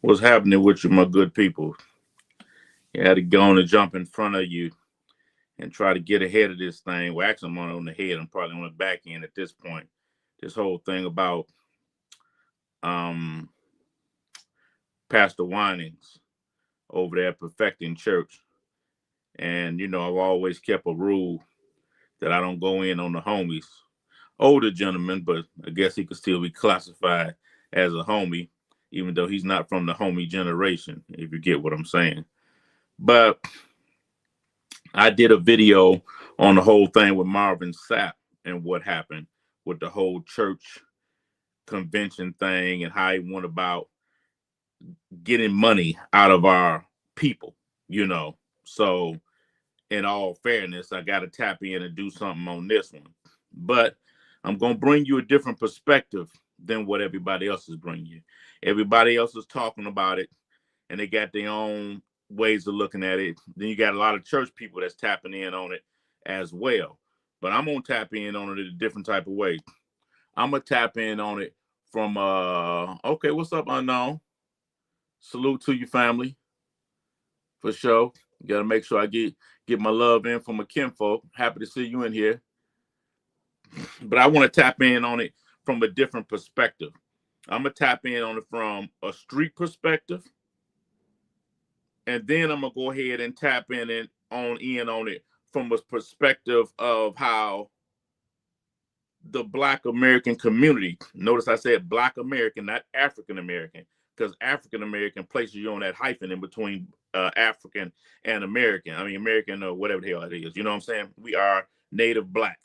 What's happening with you, my good people? You had to go on and jump in front of you and try to get ahead of this thing. Well, actually, I'm on the head. I'm probably on the back end at this point. This whole thing about um, Pastor Winans over there at Perfecting Church. And, I've always kept a rule that I don't go in on the homies. Older gentleman, but I guess he could still be classified as a homie, even though he's not from the homie generation, if you get what I'm saying. But I did a video on the whole thing with Marvin Sapp and what happened with the whole church convention thing and how he went about getting money out of our people. So, in all fairness, I got to tap in and do something on this one. But I'm going to bring you a different perspective than what everybody else is bringing you. Everybody else is talking about it, and they got their own ways of looking at it. Then you got a lot of church people that's tapping in on it as well. But I'm going to tap in on it in a different type of way. I'm going to tap in on it from, okay, what's up, Unknown? Salute to your family, for sure. Got to make sure I get my love in from my kinfolk. Happy to see you in here. But I want to tap in on it from a different perspective. I'm going to tap in on it from a street perspective. And then I'm going to go ahead and tap in on it from a perspective of how the Black American community, notice I said Black American, not African American, because African American places you on that hyphen in between African and American. I mean, American or whatever the hell it is. You know what I'm saying? We are Native Black.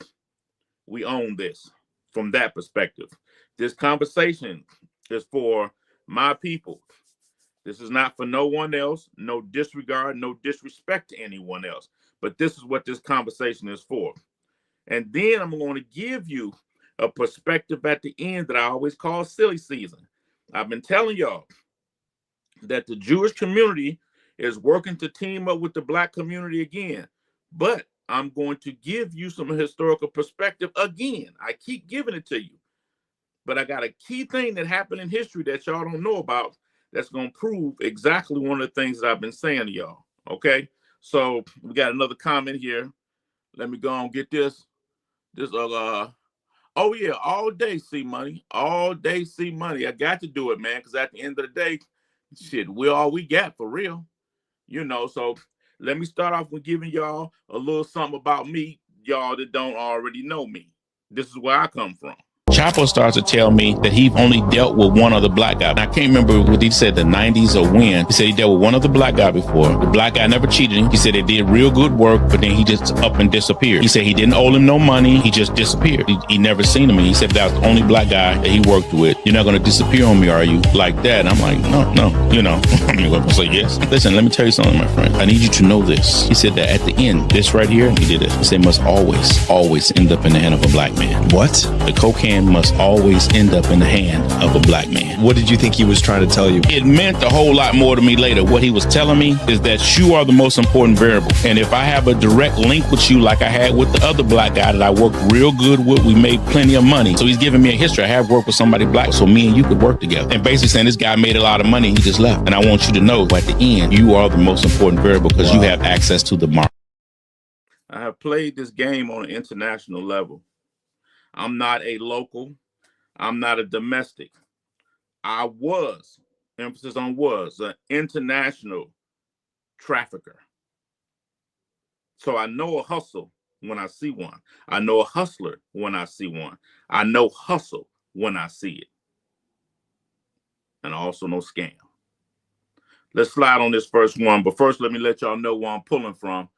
We own this from that perspective. This conversation is for my people. This is not for no one else. No disregard, no disrespect to anyone else. But this is what this conversation is for. And then I'm going to give you a perspective at the end that I always call silly season. I've been telling y'all that the Jewish community is working to team up with the Black community again. But I'm going to give you some historical perspective again. I keep giving it to you. But I got a key thing that happened in history that y'all don't know about that's going to prove exactly one of the things that I've been saying to y'all. Okay? So we got another comment here. Let me go and get this. Oh yeah, all day see money. All day see money. I got to do it, man, because at the end of the day, shit, we all we got for real. So let me start off with giving y'all a little something about me, y'all that don't already know me. This is where I come from. Chapo starts to tell me that he only dealt with one other black guy. And I can't remember what he said, the 90s or when. He said he dealt with one other black guy before. The black guy never cheated him. He said they did real good work, but then he just up and disappeared. He said he didn't owe him no money. He just disappeared. He never seen him. And he said that was the only black guy that he worked with. You're not going to disappear on me, are you? Like that. And I'm like, no. I'm going to say yes. Listen, let me tell you something, my friend. I need you to know this. He said that at the end, this right here, he did it. He said must always end up in the hand of a black man. What? The cocaine must always end up in the hand of a black man. What did you think he was trying to tell you? It meant a whole lot more to me later. What he was telling me is that you are the most important variable. And if I have a direct link with you like I had with the other black guy that I worked real good with, we made plenty of money. So he's giving me a history. I have worked with somebody black, so me and you could work together. And basically saying this guy made a lot of money, he just left. And I want you to know at the end, you are the most important variable because you have access to the market. I have played this game on an international level. I'm not a local. I'm not a domestic. I was, emphasis on was, an international trafficker. So I know a hustle when I see one. I know a hustler when I see one. I know hustle when I see it. And I also know scam. Let's slide on this first one. But first, let me let y'all know where I'm pulling from.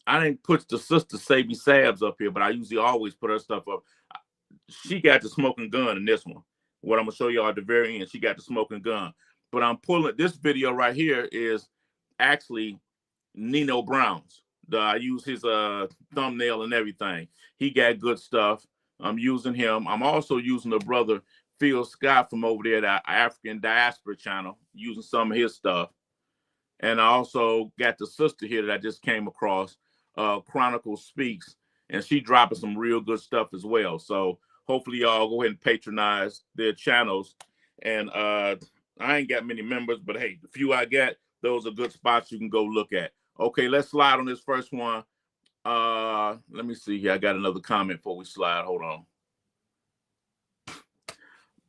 I didn't put the sister Sabi Sabs up here, but I usually always put her stuff up. She got the smoking gun in this one. What I'm going to show y'all at the very end, she got the smoking gun. But I'm pulling, this video right here is actually Nino Brown's. I use his thumbnail and everything. He got good stuff. I'm using him. I'm also using the brother Phil Scott from over there, the African Diaspora channel, using some of his stuff. And I also got the sister here that I just came across, Chronicle Speaks, and she dropping some real good stuff as well. So hopefully y'all go ahead and patronize their channels. And I ain't got many members, but hey, the few I got, those are good spots you can go look at. Okay, let's slide on this first one. Let me see here. I got another comment before we slide. Hold on.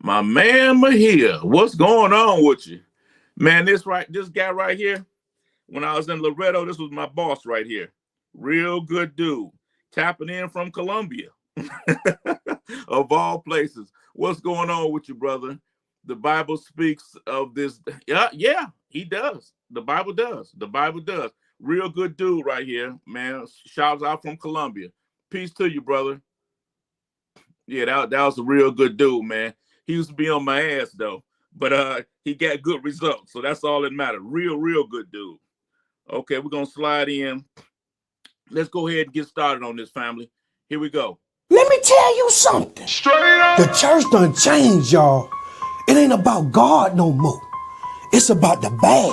My man Mahia, what's going on with you? Man, this guy right here, when I was in Loretto, this was my boss right here. Real good dude. Tapping in from Colombia. Of all places. What's going on with you, brother? The Bible speaks of this. Yeah, he does. The Bible does. The Bible does. Real good dude right here, man. Shouts out from Colombia. Peace to you, brother. Yeah, that was a real good dude, man. He used to be on my ass though, but he got good results, so that's all that matters. Real good dude. Okay, we're gonna slide in. Let's go ahead and get started on this, family. Here we go. Let me tell you something. Straight up. The church done changed, y'all. It ain't about God no more. It's about the bag.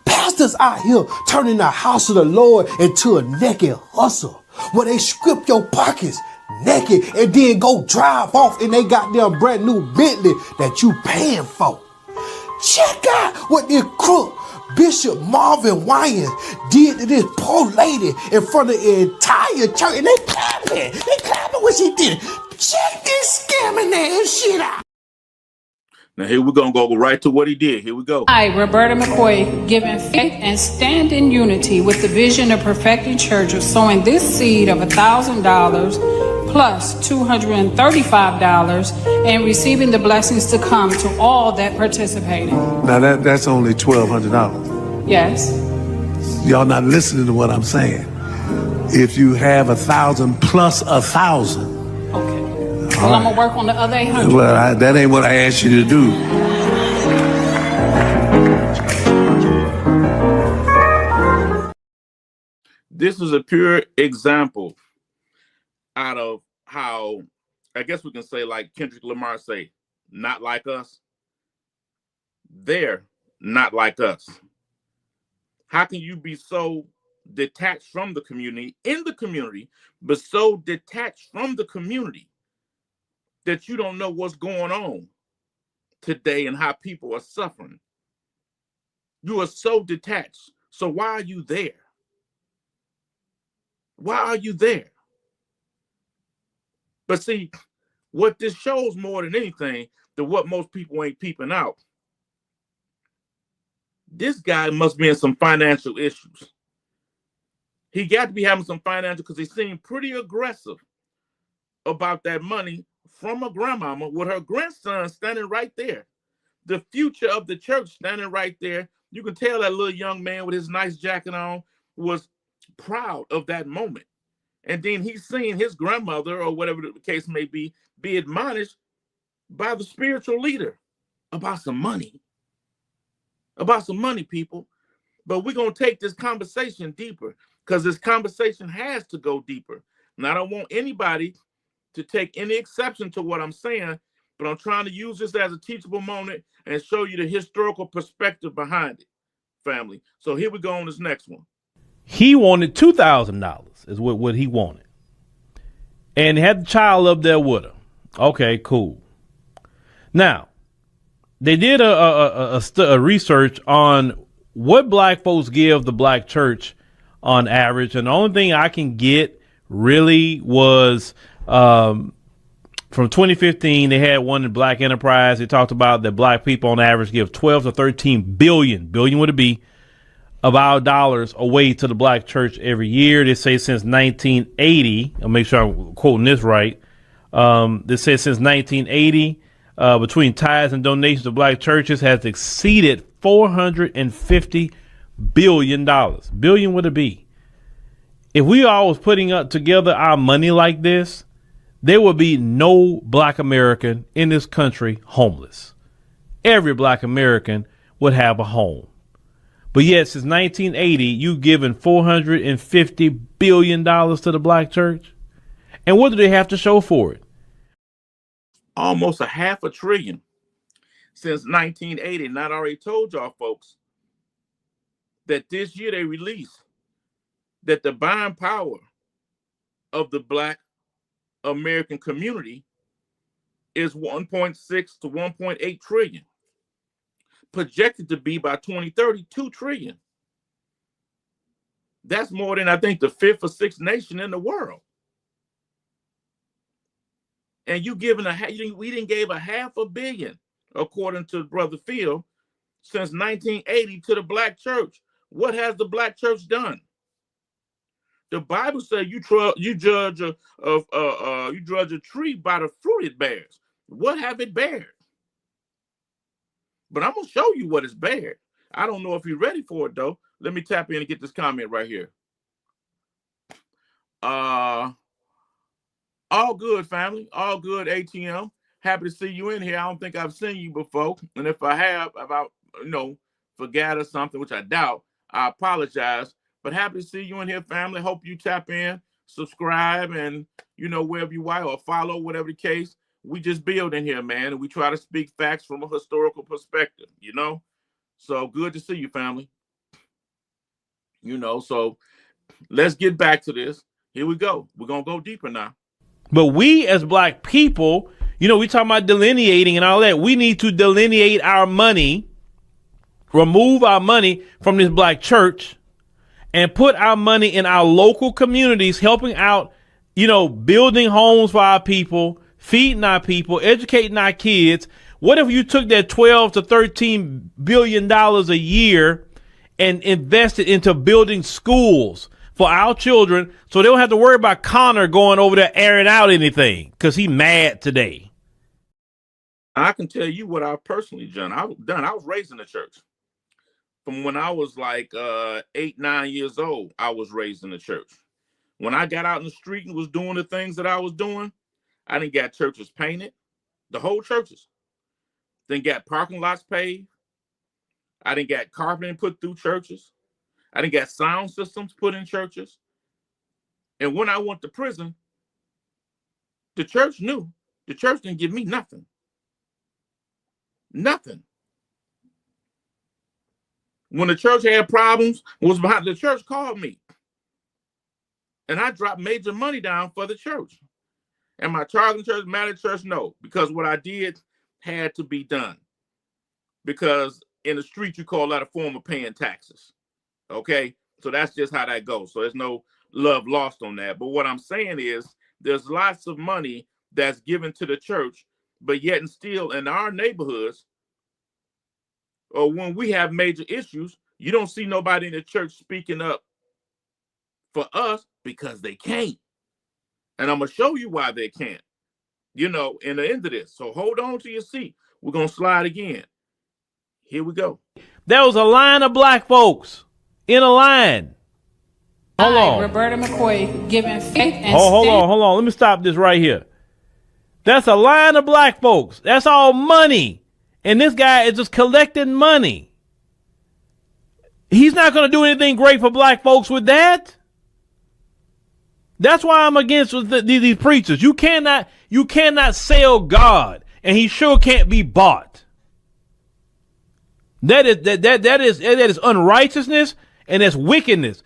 Pastors out here turning the house of the Lord into a naked hustle where they strip your pockets naked and then go drive off in they goddamn brand new Bentley that you paying for. Check out what this crook Bishop Marvin Winans did to this poor lady in front of the entire church, and they clapping when she did it. Check this scamming ass shit out. Now here we're gonna go right to what he did. Here we go. I, Roberta McCoy, giving faith and stand in unity with the vision of perfecting church of sowing this seed of $1,000 plus $235 and receiving the blessings to come to all that participated. Now that's only $1,200. Yes. Y'all not listening to what I'm saying. If you have 1,000 plus 1,000. Okay. Well, I'm gonna work on the other 800. Well, that ain't what I asked you to do. This is a pure example out of how, I guess we can say, like Kendrick Lamar say, not like us. They're not like us. How can you be so detached from the community, in the community, but so detached from the community that you don't know what's going on today and how people are suffering? You are so detached. So why are you there? Why are you there? But see, what this shows more than anything, than what most people ain't peeping out, this guy must be in some financial issues. He got to be having some financial, because he seemed pretty aggressive about that money from a grandmama with her grandson standing right there. The future of the church standing right there. You can tell that little young man with his nice jacket on was proud of that moment. And then he's seeing his grandmother, or whatever the case may be admonished by the spiritual leader about some money. About some money, people. But we're going to take this conversation deeper, because this conversation has to go deeper. And I don't want anybody to take any exception to what I'm saying, but I'm trying to use this as a teachable moment and show you the historical perspective behind it, family. So here we go on this next one. He wanted $2,000 is what he wanted. And had the child up there with her. Okay, cool. Now, they did a research on what black folks give the black church on average. And the only thing I can get really was from 2015, they had one in Black Enterprise. They talked about that black people on average give 12 to 13 billion with a B, of our dollars away to the black church every year. They say since 1980, I'll make sure I'm quoting this right. They say since 1980, between tithes and donations to black churches has exceeded $450 billion. Billion with a B. If we all was putting up together our money like this, there would be no black American in this country homeless. Every black American would have a home. But yet, since 1980, you've given $450 billion to the black church. And what do they have to show for it? Almost $500 billion since 1980. And I already told y'all folks that this year they released that the buying power of the black American community is 1.6 to 1.8 trillion. projected to be by 2030, 2 trillion. That's more than I think the 5th or 6th nation in the world. And we didn't give a $500 million, according to Brother Phil, since 1980 to the black church. What has the black church done? The Bible says you judge a tree by the fruit it bears. What have it bared? But I'm gonna show you what it's bared. I don't know if you're ready for it though. Let me tap in and get this comment right here. All good, family. All good, ATM. Happy to see you in here. I don't think I've seen you before. And if I have, forgot or something, which I doubt, I apologize. But happy to see you in here, family. Hope you tap in, subscribe, and, wherever you are, or follow, whatever the case. We just build in here, man. And we try to speak facts from a historical perspective, So good to see you, family. So let's get back to this. Here we go. We're going to go deeper now. But we as black people, we talking about delineating and all that. We need to delineate our money, remove our money from this black church, and put our money in our local communities, helping out, building homes for our people, feeding our people, educating our kids. What if you took that $12 to $13 billion a year and invested into building schools for our children, so they don't have to worry about Connor going over there airing out anything because he's mad today? I can tell you what I've personally done. I was raised in the church. From when I was like 8, 9 years old, I was raised in the church. When I got out in the street and was doing the things that I was doing, I didn't get churches painted, the whole churches. Didn't get parking lots paved. I didn't get carpeting put through churches. I didn't get sound systems put in churches. And when I went to prison, the church knew. The church didn't give me nothing. Nothing. When the church had problems, the church called me. And I dropped major money down for the church. And my targeting church, matter church, no. Because what I did had to be done. Because in the street, you call that a form of paying taxes. Okay? So that's just how that goes. So there's no love lost on that. But what I'm saying is there's lots of money that's given to the church, but yet and still in our neighborhoods, or when we have major issues, you don't see nobody in the church speaking up for us because they can't. And I'm going to show you why they can't, in the end of this. So hold on to your seat. We're going to slide again. Here we go. There was a line of black folks in a line. Hold on. Roberta McCoy giving faith and hold on. Let me stop this right here. That's a line of black folks. That's all money. And this guy is just collecting money. He's not going to do anything great for black folks with that. That's why I'm against these preachers. You cannot sell God, and he sure can't be bought. That is unrighteousness, and that's wickedness.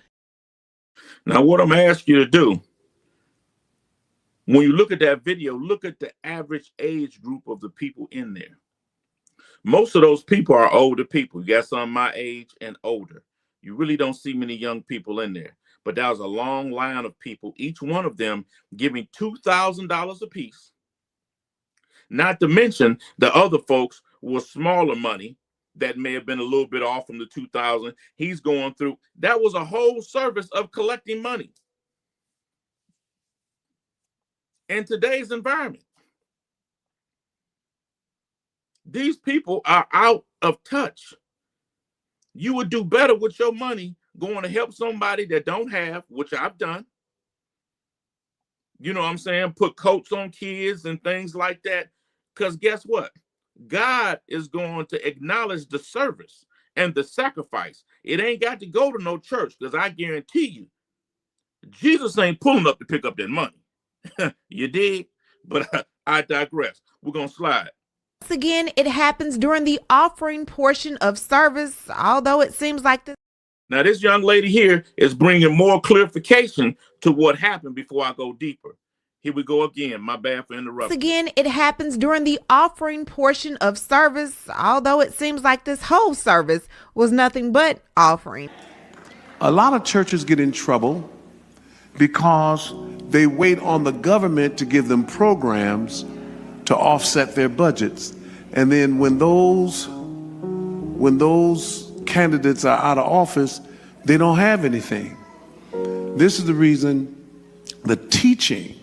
Now, what I'm asking you to do, when you look at that video, look at the average age group of the people in there. Most of those people are older people. You got some my age and older. You really don't see many young people in there. But that was a long line of people, each one of them giving $2,000 a piece. Not to mention the other folks with smaller money that may have been a little bit off from the 2,000. He's going through. That was a whole service of collecting money. In today's environment, these people are out of touch. You would do better with your money going to help somebody that don't have, which I've done. You know what I'm saying? Put coats on kids and things like that. Because guess what? God is going to acknowledge the service and the sacrifice. It ain't got to go to no church, because I guarantee you, Jesus ain't pulling up to pick up that money. You dig? But I digress. We're going to slide. Once again, it happens during the offering portion of service, although it seems like this. Now, this young lady here is bringing more clarification to what happened before I go deeper. Here we go again. My bad for interrupting. Again, it happens during the offering portion of service, although it seems like this whole service was nothing but offering. A lot of churches get in trouble because they wait on the government to give them programs to offset their budgets. And then when those candidates are out of office, they don't have anything. This is the reason the teaching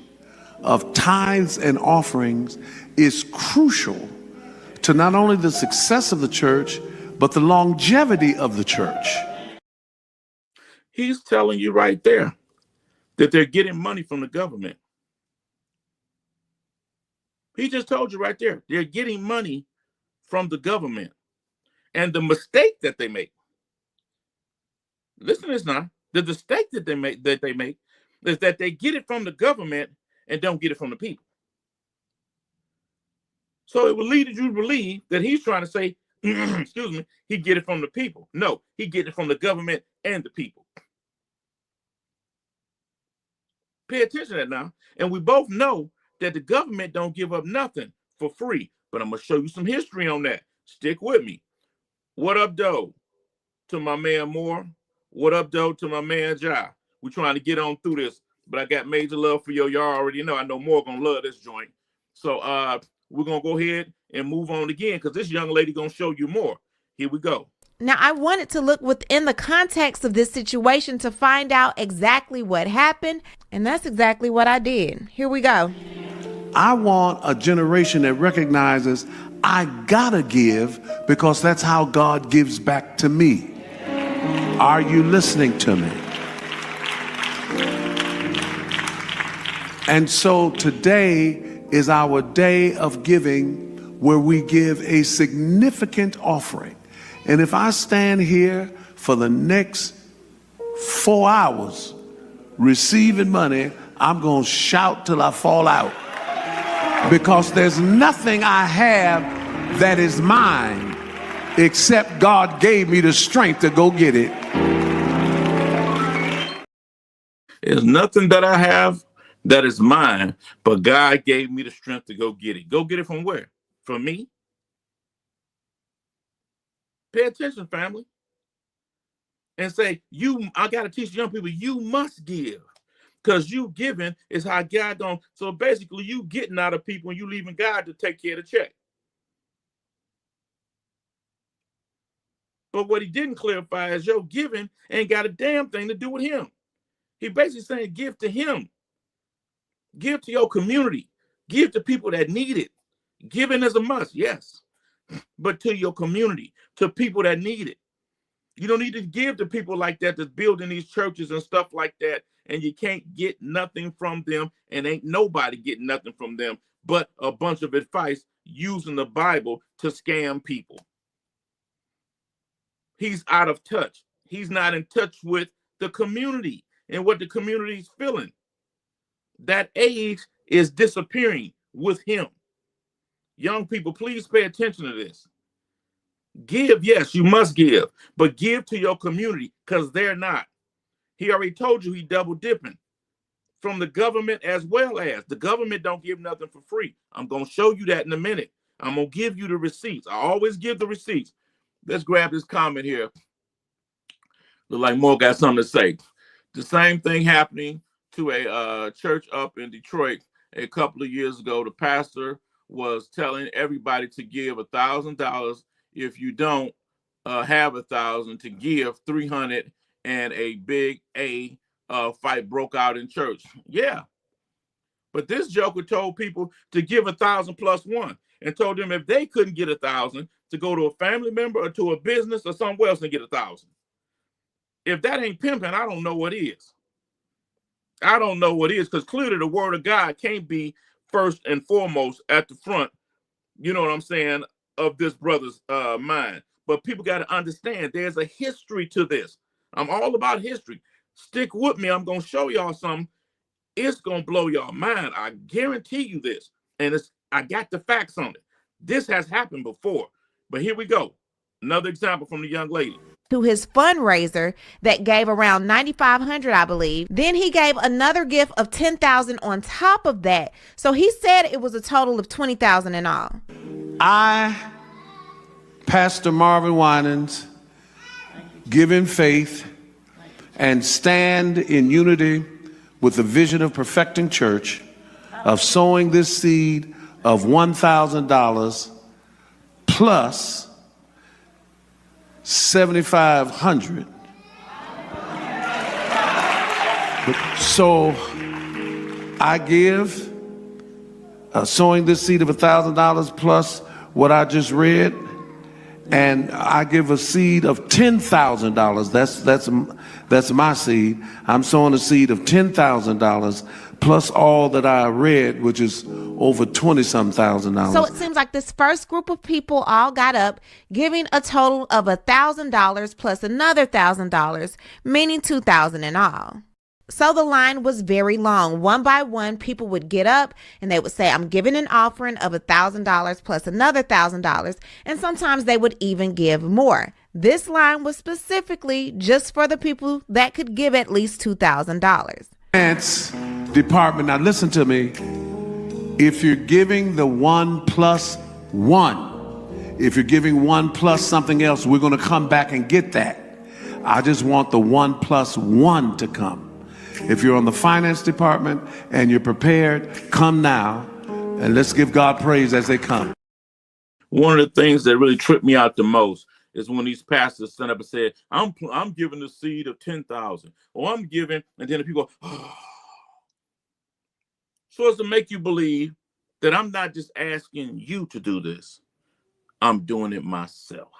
of tithes and offerings is crucial to not only the success of the church, but the longevity of the church. He's telling you right there that they're getting money from the government. He just told you right there, they're getting money from the government. And the mistake that they make, listen to this now, the mistake that they make is that they get it from the government and don't get it from the people. So it will lead you to believe that he's trying to say, excuse me, he get it from the people. No, he get it from the government and the people. Pay attention to that now. And we both know that the government don't give up nothing for free. But I'm going to show you some history on that. Stick with me. What up, though, to my man Moore? What up, though, to my man Ja? We're trying to get on through this, but I got major love for y'all already know. I know Moore going to love this joint. So we're going to go ahead and move on again because this young lady going to show you more. Here we go. Now, I wanted to look within the context of this situation to find out exactly what happened, and that's exactly what I did. Here we go. I want a generation that recognizes I gotta give because that's how God gives back to me. Are you listening to me? And so today is our day of giving where we give a significant offering. And if I stand here for the next 4 hours receiving money, I'm going to shout till I fall out. Because there's nothing I have that is mine except God gave me the strength to go get it. There's nothing that I have that is mine, but God gave me the strength to go get it. Go get it from where? From me? Pay attention, family. And say, I got to teach young people, you must give. Because you giving is how God don't. So basically, you getting out of people and you leaving God to take care of the check. But what he didn't clarify is your giving ain't got a damn thing to do with him. He basically saying give to him. Give to your community. Give to people that need it. Giving is a must, yes. But to your community, to people that need it. You don't need to give to people like that that's building these churches and stuff like that, and you can't get nothing from them, and ain't nobody getting nothing from them but a bunch of advice using the Bible to scam people. He's out of touch. He's not in touch with the community and what the community is feeling. That age is disappearing with him. Young people, please pay attention to this. Give, yes, you must give, but give to your community because they're not. He already told you he double dipping from the government as well as the government don't give nothing for free. I'm going to show you that in a minute. I'm going to give you the receipts. I always give the receipts. Let's grab this comment here. Look like Moore got something to say. The same thing happening to a church up in Detroit a couple of years ago. The pastor was telling everybody to give $1,000. If you don't have $1,000 to give 300, and a big fight broke out in church. Yeah. But this joker told people to give 1,000 plus one and told them if they couldn't get 1,000 to go to a family member or to a business or somewhere else and get 1,000. If that ain't pimping, I don't know what is. I don't know what is, because clearly the word of God can't be first and foremost at the front, you know what I'm saying, of this brother's mind. But people got to understand there's a history to this. I'm all about history. Stick with me. I'm going to show y'all something. It's going to blow y'all mind. I guarantee you this. And I got the facts on it. This has happened before. But here we go. Another example from the young lady. to his fundraiser that gave around $9,500, I believe. Then he gave another gift of $10,000 on top of that. So he said it was a total of $20,000 in all. I, Pastor Marvin Winans, give in faith and stand in unity with the vision of Perfecting Church of sowing this seed of $1,000 plus $7,500. So I give sowing this seed of $1,000 plus what I just read, and I give a seed of $10,000. That's my seed. I'm sowing a seed of $10,000 plus all that I read, which is over $20-some thousand. So it seems like this first group of people all got up, giving a total of $1,000 plus another $1,000, meaning $2,000 in all. So the line was very long. One by one, people would get up and they would say, I'm giving an offering of $1,000 plus another $1,000. And sometimes they would even give more. This line was specifically just for the people that could give at least $2,000. Finance department, now listen to me. If you're giving the 1 plus 1, if you're giving 1 plus something else, we're going to come back and get that. I just want the 1 plus 1 to come. If you're on the finance department and you're prepared, come now, and let's give God praise as they come. One of the things that really tripped me out the most is when these pastors stand up and say, I'm giving the seed of 10,000, or I'm giving, and then the people go, oh. So as to make you believe that I'm not just asking you to do this, I'm doing it myself.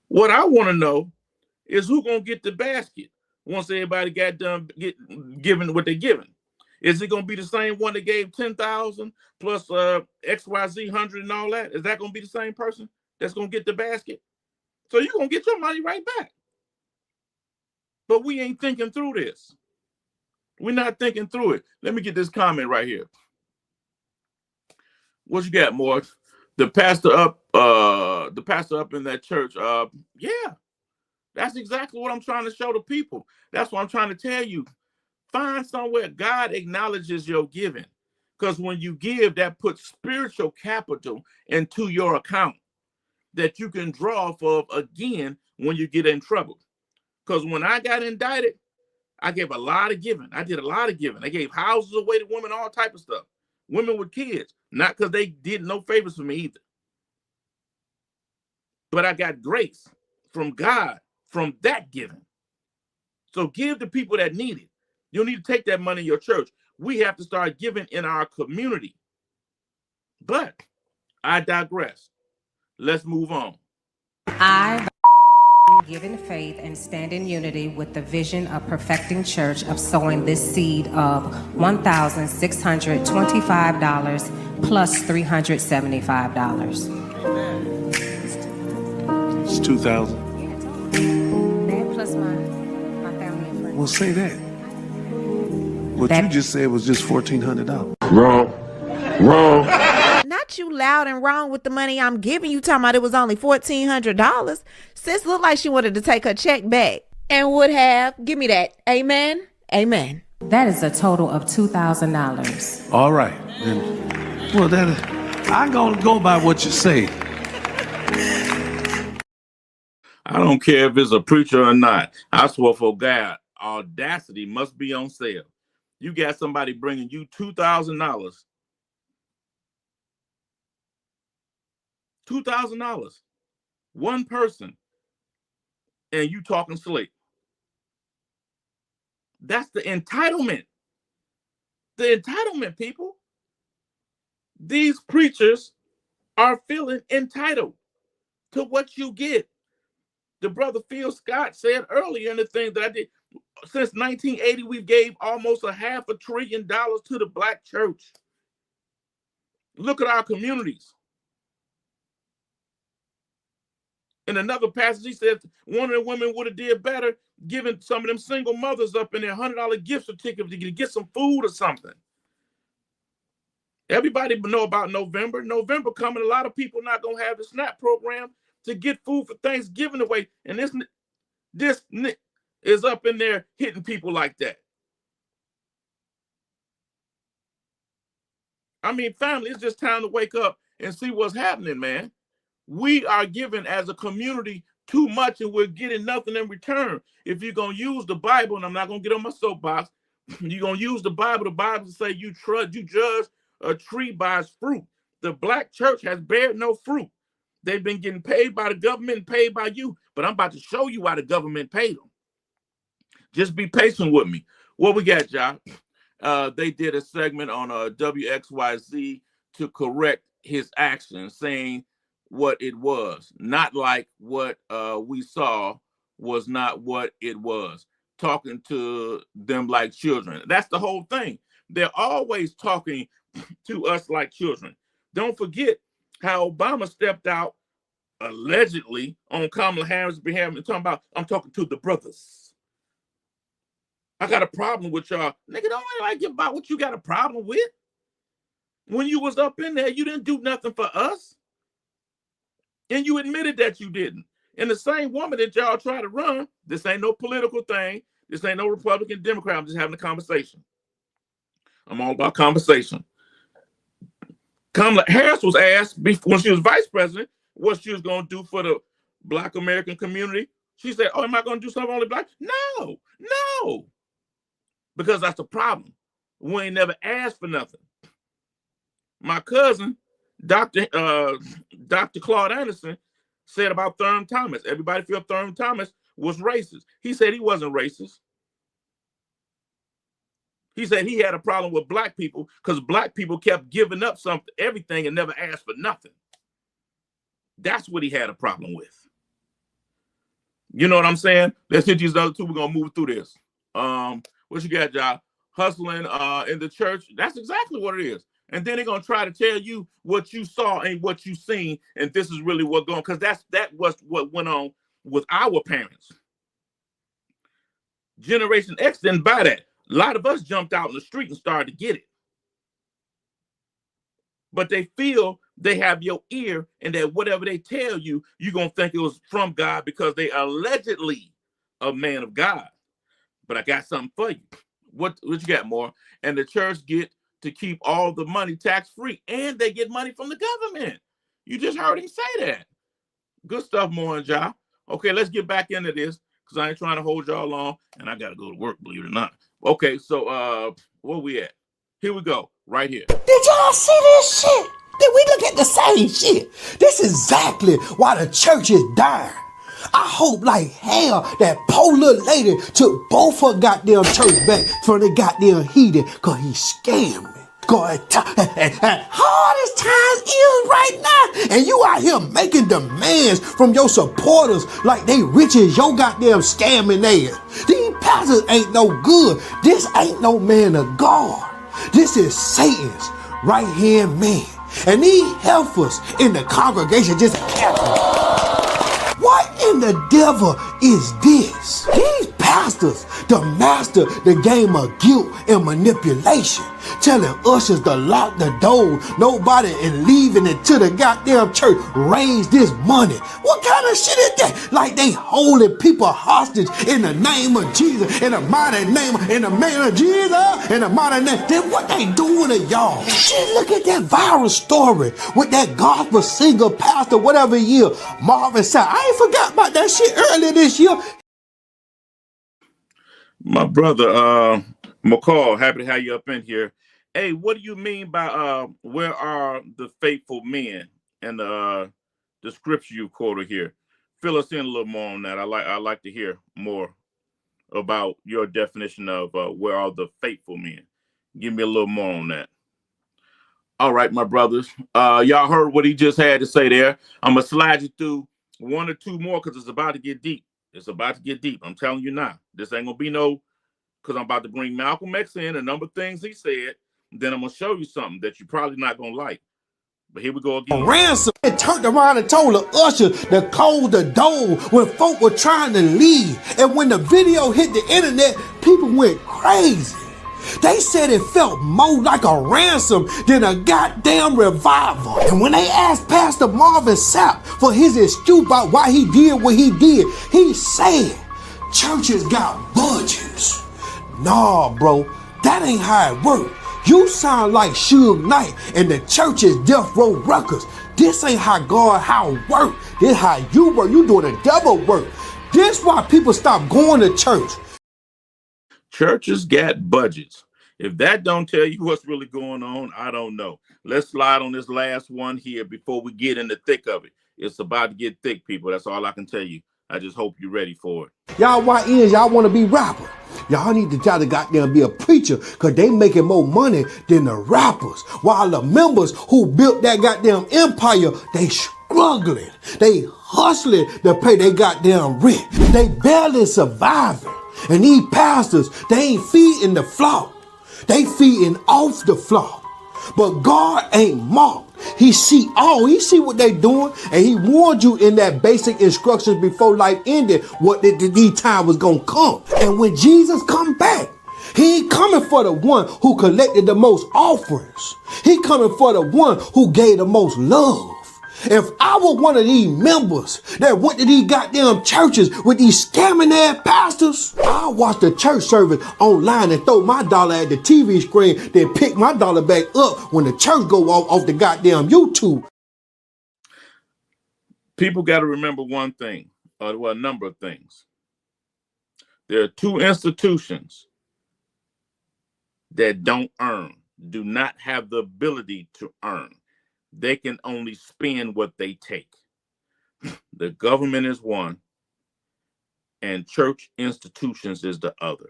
What I want to know is who gonna get the basket once everybody got done giving what they're giving. Is it gonna be the same one that gave 10,000 plus XYZ 100 and all that? Is that gonna be the same person that's gonna get the basket? So you're gonna get your money right back. But we ain't thinking through this. We're not thinking through it. Let me get this comment right here. What you got, Morris? The pastor up in that church. Yeah, that's exactly what I'm trying to show the people. That's what I'm trying to tell you. Find somewhere God acknowledges your giving. Because when you give, that puts spiritual capital into your account that you can draw off of again when you get in trouble. Because when I got indicted, I gave a lot of giving. I did a lot of giving. I gave houses away to women, all type of stuff. Women with kids. Not because they did no favors for me either. But I got grace from God from that giving. So give to people that need it. You don't need to take that money in your church. We have to start giving in our community. But I digress. Let's move on. I give in faith and stand in unity with the vision of Perfecting Church of sowing this seed of $1,625 plus $375. It's 2,000. That plus my family and friends. Well, say that. What you just said was just $1,400. Wrong. Not you loud and wrong with the money I'm giving you, talking about it was only $1,400. Sis looked like she wanted to take her check back and would have. Give me that. Amen. Amen. That is a total of $2,000. All right. Then, well, then I'm going to go by what you say. I don't care if it's a preacher or not. I swear for God, audacity must be on sale. You got somebody bringing you $2,000. $2,000. One person. And you talking slick. That's the entitlement. The entitlement, people. These preachers are feeling entitled to what you get. The brother Phil Scott said earlier in the thing that I did, since 1980, we gave almost $500 billion to the Black church. Look at our communities. In another passage, he said one of the women would have did better giving some of them single mothers up in their $100 gift certificate to get some food or something. Everybody know about November. November coming, a lot of people not going to have the SNAP program to get food for Thanksgiving away. And this is up in there hitting people like that. I mean, family, it's just time to wake up and see what's happening, man. We are giving as a community too much and we're getting nothing in return. If you're going to use the Bible, and I'm not going to get on my soapbox, you're going to use the Bible to say you judge a tree by its fruit. The black church has bared no fruit. They've been getting paid by the government and paid by you, but I'm about to show you why the government paid them. Just be patient with me. What we got, y'all? They did a segment on WXYZ to correct his actions, saying what it was, not like what we saw was not what it was. Talking to them like children. That's the whole thing. They're always talking to us like children. Don't forget how Obama stepped out allegedly on Kamala Harris' behalf and talking about, I'm talking to the brothers. I got a problem with y'all. Nigga, don't like about what you got a problem with. When you was up in there, you didn't do nothing for us. And you admitted that you didn't. And the same woman that y'all try to run, this ain't no political thing. This ain't no Republican, Democrat. I'm just having a conversation. I'm all about conversation. Kamala Harris was asked when she was vice president what she was going to do for the Black American community. She said, oh, am I going to do something only Black? No. Because that's the problem. We ain't never asked for nothing. My cousin, Dr. Claude Anderson, said about Thurgood Thomas. Everybody feel Thurgood Thomas was racist. He said he wasn't racist. He said he had a problem with black people because black people kept giving up everything and never asked for nothing. That's what he had a problem with. You know what I'm saying? Let's hit these other two. We're going to move through this. What you got, y'all? Hustling in the church. That's exactly what it is. And then they're going to try to tell you what you saw and what you seen. And this is really what's going on. Because that was what went on with our parents. Generation X didn't buy that. A lot of us jumped out in the street and started to get it. But they feel they have your ear and that whatever they tell you, you're going to think it was from God because they allegedly a man of God. But I got something for you. What you got, more? And the church get to keep all the money tax-free, and they get money from the government. You just heard him say that. Good stuff, more, y'all. Okay, let's get back into this because I ain't trying to hold y'all long, and I got to go to work, believe it or not. Okay, so where we at? Here we go, right here. Did y'all see this shit? Did we look at the same shit? This is exactly why the church is dying. I hope like hell that poor little lady took both her goddamn church back from the goddamn heathen because he scammed me. Hardest times is right now. And you out here making demands from your supporters like they rich as your goddamn scamming ass. These pastors ain't no good. This ain't no man of God. This is Satan's right hand man. And these heifers in the congregation just Catholic. What in the devil is this? These pastors, the master the game of guilt and manipulation, telling ushers to lock the door, nobody and leaving it to the goddamn church, raise this money. What kind of shit is that? Like they holding people hostage in the name of Jesus, in the mighty name, in the name of Jesus, in the mighty name. Then what they doing to y'all? Just look at that viral story with that gospel singer, pastor, whatever year, Marvin said. I ain't forgot about that shit earlier this year. My brother, McCall, happy to have you up in here. Hey, what do you mean by where are the faithful men and the scripture you quoted here? Fill us in a little more on that. I like to hear more about your definition of where are the faithful men. Give me a little more on that. All right, my brothers. Y'all heard what he just had to say there. I'm gonna slide you through one or two more because it's about to get deep. It's about to get deep. I'm telling you now. This ain't gonna be no, because I'm about to bring Malcolm X in, a number of things he said. Then I'm gonna show you something that you're probably not gonna like. But here we go again. Ransom and turned around and told the usher to close the door when folk were trying to leave. And when the video hit the internet, people went crazy. They said it felt more like a ransom than a goddamn revival. And when they asked Pastor Marvin Sapp for his excuse about why he did what he did, he said, churches got budgets. Nah, bro, that ain't how it works. You sound like Suge Knight and the church is Death Row Records. This ain't how God how work. This how you work. You doing the devil work. This why people stop going to church. Churches got budgets. If that don't tell you what's really going on, I don't know. Let's slide on this last one here before we get in the thick of it. It's about to get thick, people. That's all I can tell you. I just hope you're ready for it. Y'all YNs, y'all want to be rappers. Y'all need to try to goddamn be a preacher because they making more money than the rappers. While the members who built that goddamn empire, they struggling. They hustling to pay their goddamn rent. They barely surviving. And these pastors, they ain't feeding the flock. They feeding off the flock. But God ain't mocked. He see what they doing, and he warned you in that basic instructions before life ended what these time was gonna come. And when Jesus come back, he ain't coming for the one who collected the most offerings. He coming for the one who gave the most love. If I were one of these members that went to these goddamn churches with these scamming ass pastors, I'll watch the church service online and throw my dollar at the TV screen, then pick my dollar back up when the church go off the goddamn YouTube. People got to remember one thing, or a number of things. There are two institutions that don't earn, do not have the ability to earn. They can only spend what they take. The government is one, and church institutions is the other.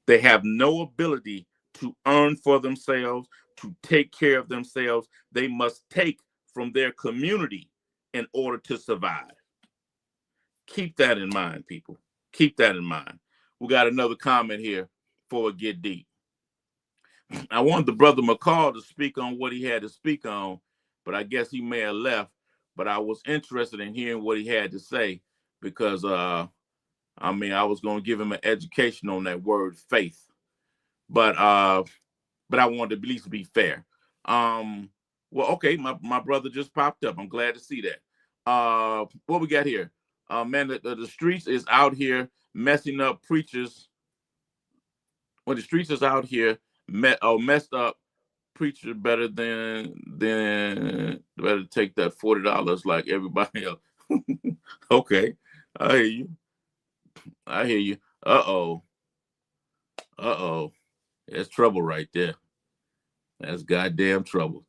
They have no ability to earn for themselves, to take care of themselves. They must take from their community in order to survive. Keep that in mind, people. Keep that in mind. We got another comment here before we get deep. I wanted the brother McCall to speak on what he had to speak on, but I guess he may have left. But I was interested in hearing what he had to say because, I was going to give him an education on that word faith. But I wanted to at least be fair. Okay, my brother just popped up. I'm glad to see that. What we got here? Man, the streets is out here messing up preachers. Well, the streets is out here messed up preacher better than better take that $40 like everybody else. Okay, I hear you. Uh-oh. That's trouble right there. That's goddamn trouble.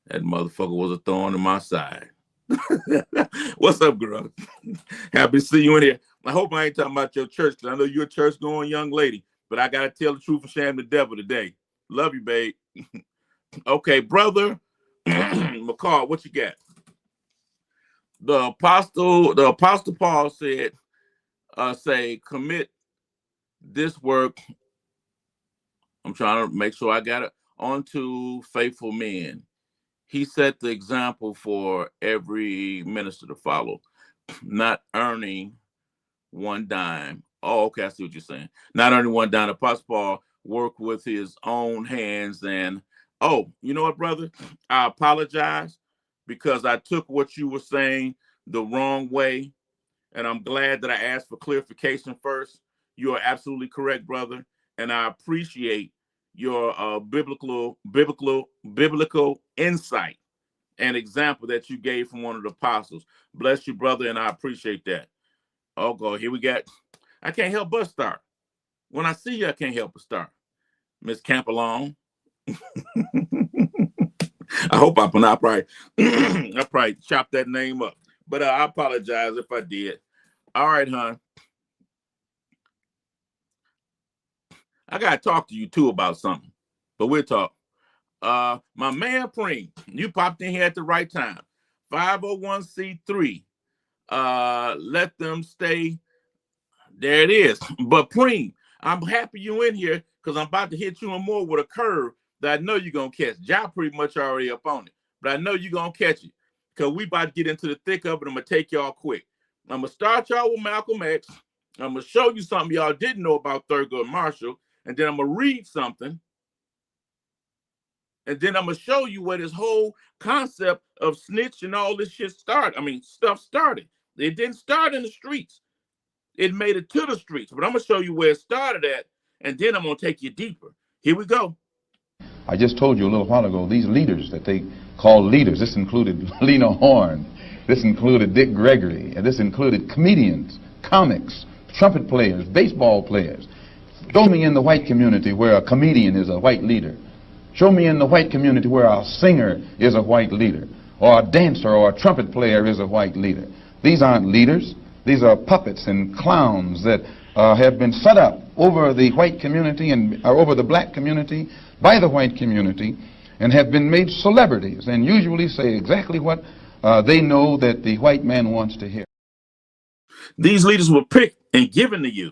That motherfucker was a thorn in my side. What's up, girl? Happy to see you in here. I hope I ain't talking about your church, because I know you're a church-going young lady, but I got to tell the truth and shame the devil today. Love you, babe. Okay, brother McCall, what you got? The apostle Paul said, commit this work. I'm trying to make sure I got it. Onto faithful men. He set the example for every minister to follow, not earning one dime. Oh, okay, I see what you're saying. Not earning one dime. Apostle Paul worked with his own hands. And, you know what, brother? I apologize because I took what you were saying the wrong way. And I'm glad that I asked for clarification first. You are absolutely correct, brother. And I appreciate your biblical insight and example that you gave from one of the apostles. Bless you, brother, and I appreciate that. Oh, God, here we got. I can't help but start. When I see you, I can't help but start. Miss Campalone. I hope I probably chopped that name up, but I apologize if I did. All right, hon. I gotta talk to you too about something, but we'll talk. My man Preem, you popped in here at the right time. 501c3. Let them stay. There it is. But Preem, I'm happy you in here because I'm about to hit you and more with a curve that I know you're gonna catch. Ja pretty much already up on it, but I know you're gonna catch it because we about to get into the thick of it. I'm gonna take y'all quick. I'm gonna start y'all with Malcolm X. I'm gonna show you something y'all didn't know about Thurgood Marshall. and then I'm going to read something, and then I'm going to show you where this whole concept of snitch and all this shit started. I mean, stuff started. It didn't start in the streets. It made it to the streets, but I'm going to show you where it started at, and then I'm going to take you deeper. Here we go. I just told you a little while ago, these leaders that they call leaders, this included Lena Horne, this included Dick Gregory, and this included comedians, comics, trumpet players, baseball players. Show me in the white community where a comedian is a white leader. Show me in the white community where a singer is a white leader, or a dancer or a trumpet player is a white leader. These aren't leaders. These are puppets and clowns that have been set up over the white community and over the black community by the white community, and have been made celebrities and usually say exactly what they know that the white man wants to hear. These leaders were picked and given to you.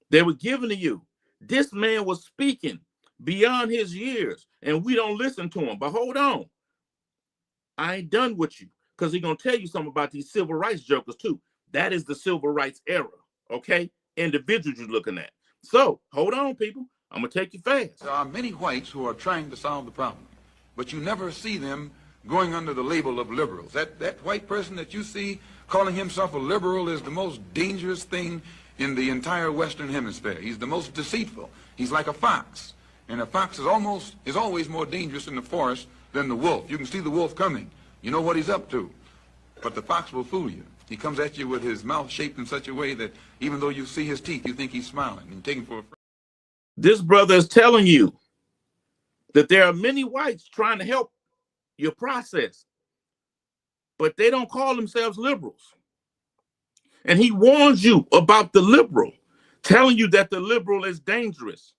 They were given to you. This man was speaking beyond his years, and we don't listen to him. But hold on. I ain't done with you, because he's going to tell you something about these civil rights jokers, too. That is the civil rights era, okay? Individuals you're looking at. So, hold on, people. I'm going to take you fast. There are many whites who are trying to solve the problem, but you never see them going under the label of liberals. That white person that you see calling himself a liberal is the most dangerous thing in the entire Western Hemisphere. He's the most deceitful. He's like a fox, and a fox is always more dangerous in the forest than the wolf. You can see the wolf coming. You know what he's up to, but the fox will fool you. He comes at you with his mouth shaped in such a way that even though you see his teeth, you think he's smiling, and you take him for a friend. This brother is telling you that there are many whites trying to help your process, but they don't call themselves liberals. And he warns you about the liberal, telling you that the liberal is dangerous.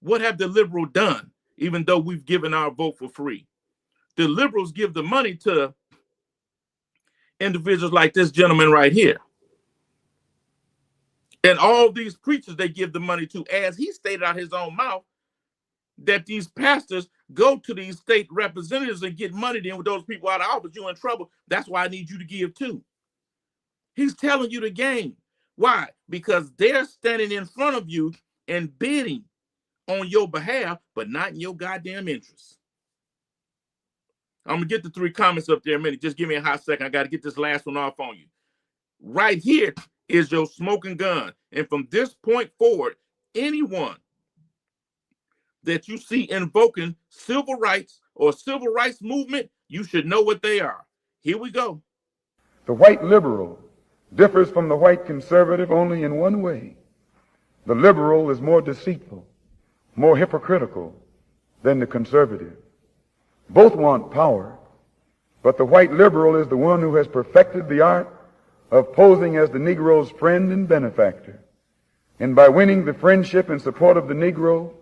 What have the liberal done, even though we've given our vote for free? The liberals give the money to individuals like this gentleman right here. And all these preachers they give the money to, as he stated out his own mouth, that these pastors go to these state representatives and get money. Then with those people out of office, you're in trouble. That's why I need you to give too. He's telling you the game. Why? Because they're standing in front of you and bidding on your behalf, but not in your goddamn interests. I'm going to get the 3 comments up there in a minute. Just give me a hot second. I got to get this last one off on you. Right here is your smoking gun. And from this point forward, anyone that you see invoking civil rights or civil rights movement, you should know what they are. Here we go. The white liberal differs from the white conservative only in one way. The liberal is more deceitful, more hypocritical than the conservative. Both want power, but the white liberal is the one who has perfected the art of posing as the Negro's friend and benefactor. And by winning the friendship and support of the Negro,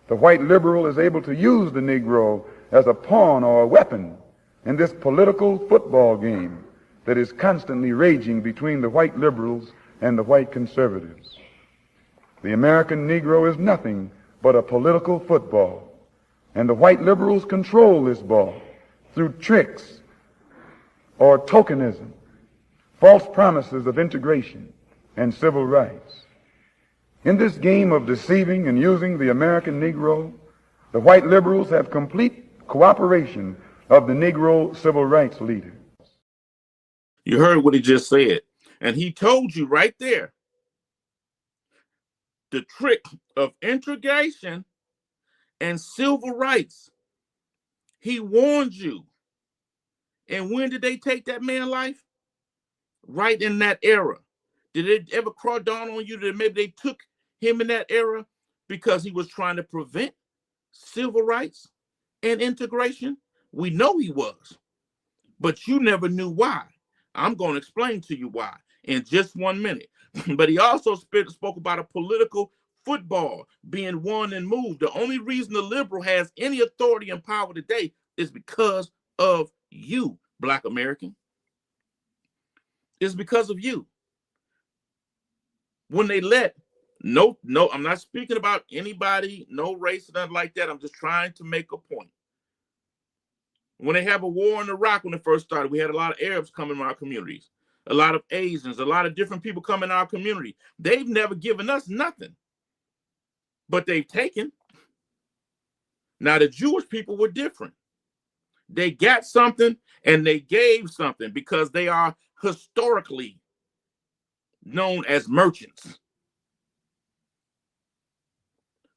the white liberal is able to use the Negro as a pawn or a weapon in this political football game that is constantly raging between the white liberals and the white conservatives. The American Negro is nothing but a political football, and the white liberals control this ball through tricks or tokenism, false promises of integration and civil rights. In this game of deceiving and using the American Negro, the white liberals have complete cooperation of the Negro civil rights leaders. You heard what he just said. And he told you right there the trick of integration and civil rights. He warned you. And when did they take that man's life? Right in that era. Did it ever cross dawn on you that maybe they took him in that era because he was trying to prevent civil rights and integration? We know he was, but you never knew why. I'm going to explain to you why in just 1 minute. But he also spoke about a political football being won and moved. The only reason the liberal has any authority and power today is because of you, Black American. It's because of you. When they let, no, I'm not speaking about anybody, no race or nothing like that. I'm just trying to make a point. When they have a war in Iraq, when it first started, we had a lot of Arabs coming in our communities. a lot of Asians, a lot of different people come in our community. They've never given us nothing, but they've taken. Now, the Jewish people were different. They got something and they gave something because they are historically known as merchants.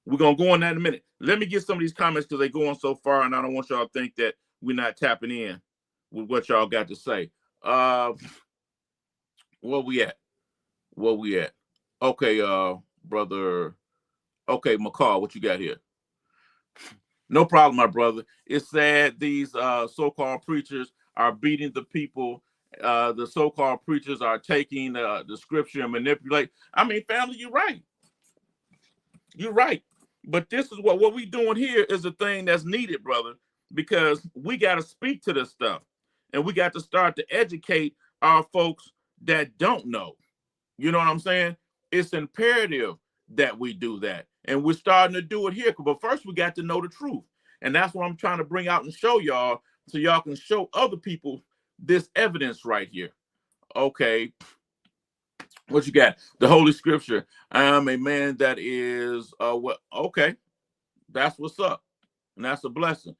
We're going to go on that in a minute. Let me get some of these comments because they're going so far, and I don't want y'all to think that we're not tapping in with what y'all got to say. Where we at? Okay, brother. Okay, McCall, what you got here? No problem, my brother. It's sad these so-called preachers are beating the people. The so-called preachers are taking the scripture and manipulate. I mean, family, you're right. You're right. But this is what we're doing here is a thing that's needed, brother, because we got to speak to this stuff. And we got to start to educate our folks that don't know. You know what I'm saying? It's imperative that we do that. And we're starting to do it here. But first, we got to know the truth. And that's what I'm trying to bring out and show y'all so y'all can show other people this evidence right here. Okay. What you got? The Holy Scripture. I am a man that is, what? Okay. That's what's up. And that's a blessing.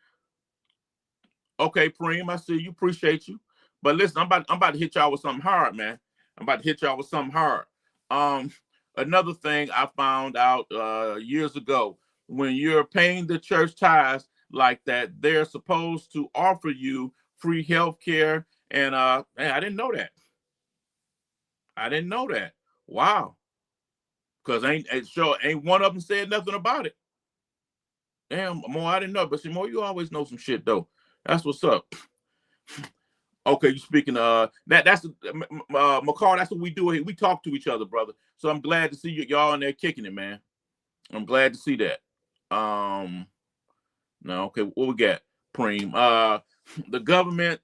Okay, Preem, I see you. Appreciate you. But listen, I'm about to hit y'all with something hard, man. I'm about to hit y'all with something hard. Another thing I found out years ago, when you're paying the church tithes like that, they're supposed to offer you free health care. And man, I didn't know that. I didn't know that. Wow. Because ain't one of them said nothing about it. Damn, Mo, I didn't know. But see, Mo, you always know some shit, though. That's what's up. Okay, you speaking that's McCall, that's what we do here. We talk to each other, brother. So I'm glad to see y'all in there kicking it, man. I'm glad to see that. No, okay, what we got? Preem. The government,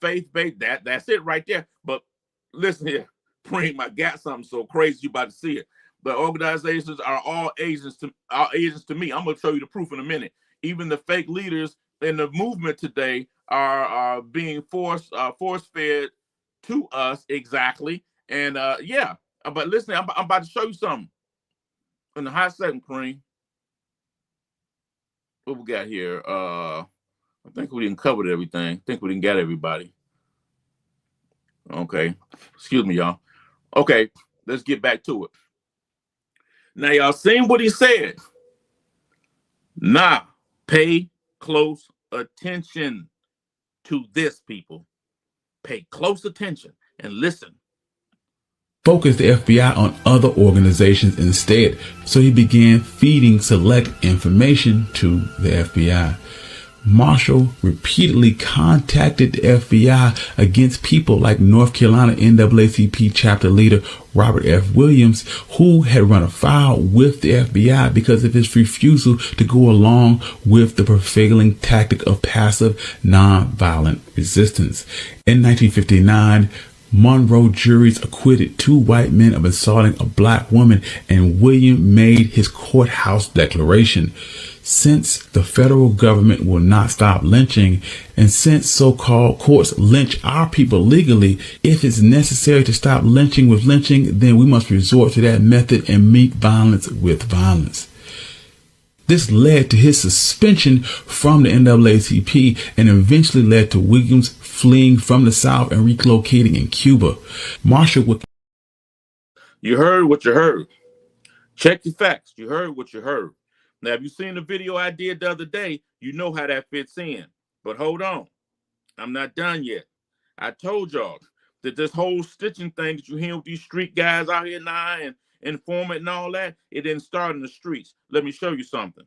faith-based, that's it right there. But listen here, Preem, I got something so crazy you about to see it. The organizations are all agents to me. I'm gonna show you the proof in a minute. Even the fake leaders in the movement today are being force-fed to us exactly. And yeah, but listen, I'm about to show you something in the hot second, Preem. What we got here? I think we didn't cover everything. I think we didn't get everybody. Okay, excuse me, y'all. Okay, let's get back to it. Now, y'all seen what he said. Now, pay close attention to this, people. Pay close attention and listen. Focused the FBI on other organizations instead, so he began feeding select information to the FBI. Marshall repeatedly contacted the FBI against people like North Carolina NAACP chapter leader Robert F. Williams, who had run afoul with the FBI because of his refusal to go along with the prevailing tactic of passive, nonviolent resistance. In 1959, Monroe juries acquitted 2 white men of assaulting a black woman, and William made his courthouse declaration. Since the federal government will not stop lynching, and since so-called courts lynch our people legally, if it's necessary to stop lynching with lynching, then we must resort to that method and meet violence with violence. This led to his suspension from the NAACP and eventually led to Williams fleeing from the South and relocating in Cuba. Marshall would... You heard what you heard. Check your facts. You heard what you heard. Now, if you seen the video I did the other day, you know how that fits in. But hold on. I'm not done yet. I told y'all that this whole stitching thing that you hear with these street guys out here now and informant and all that, it didn't start in the streets. Let me show you something.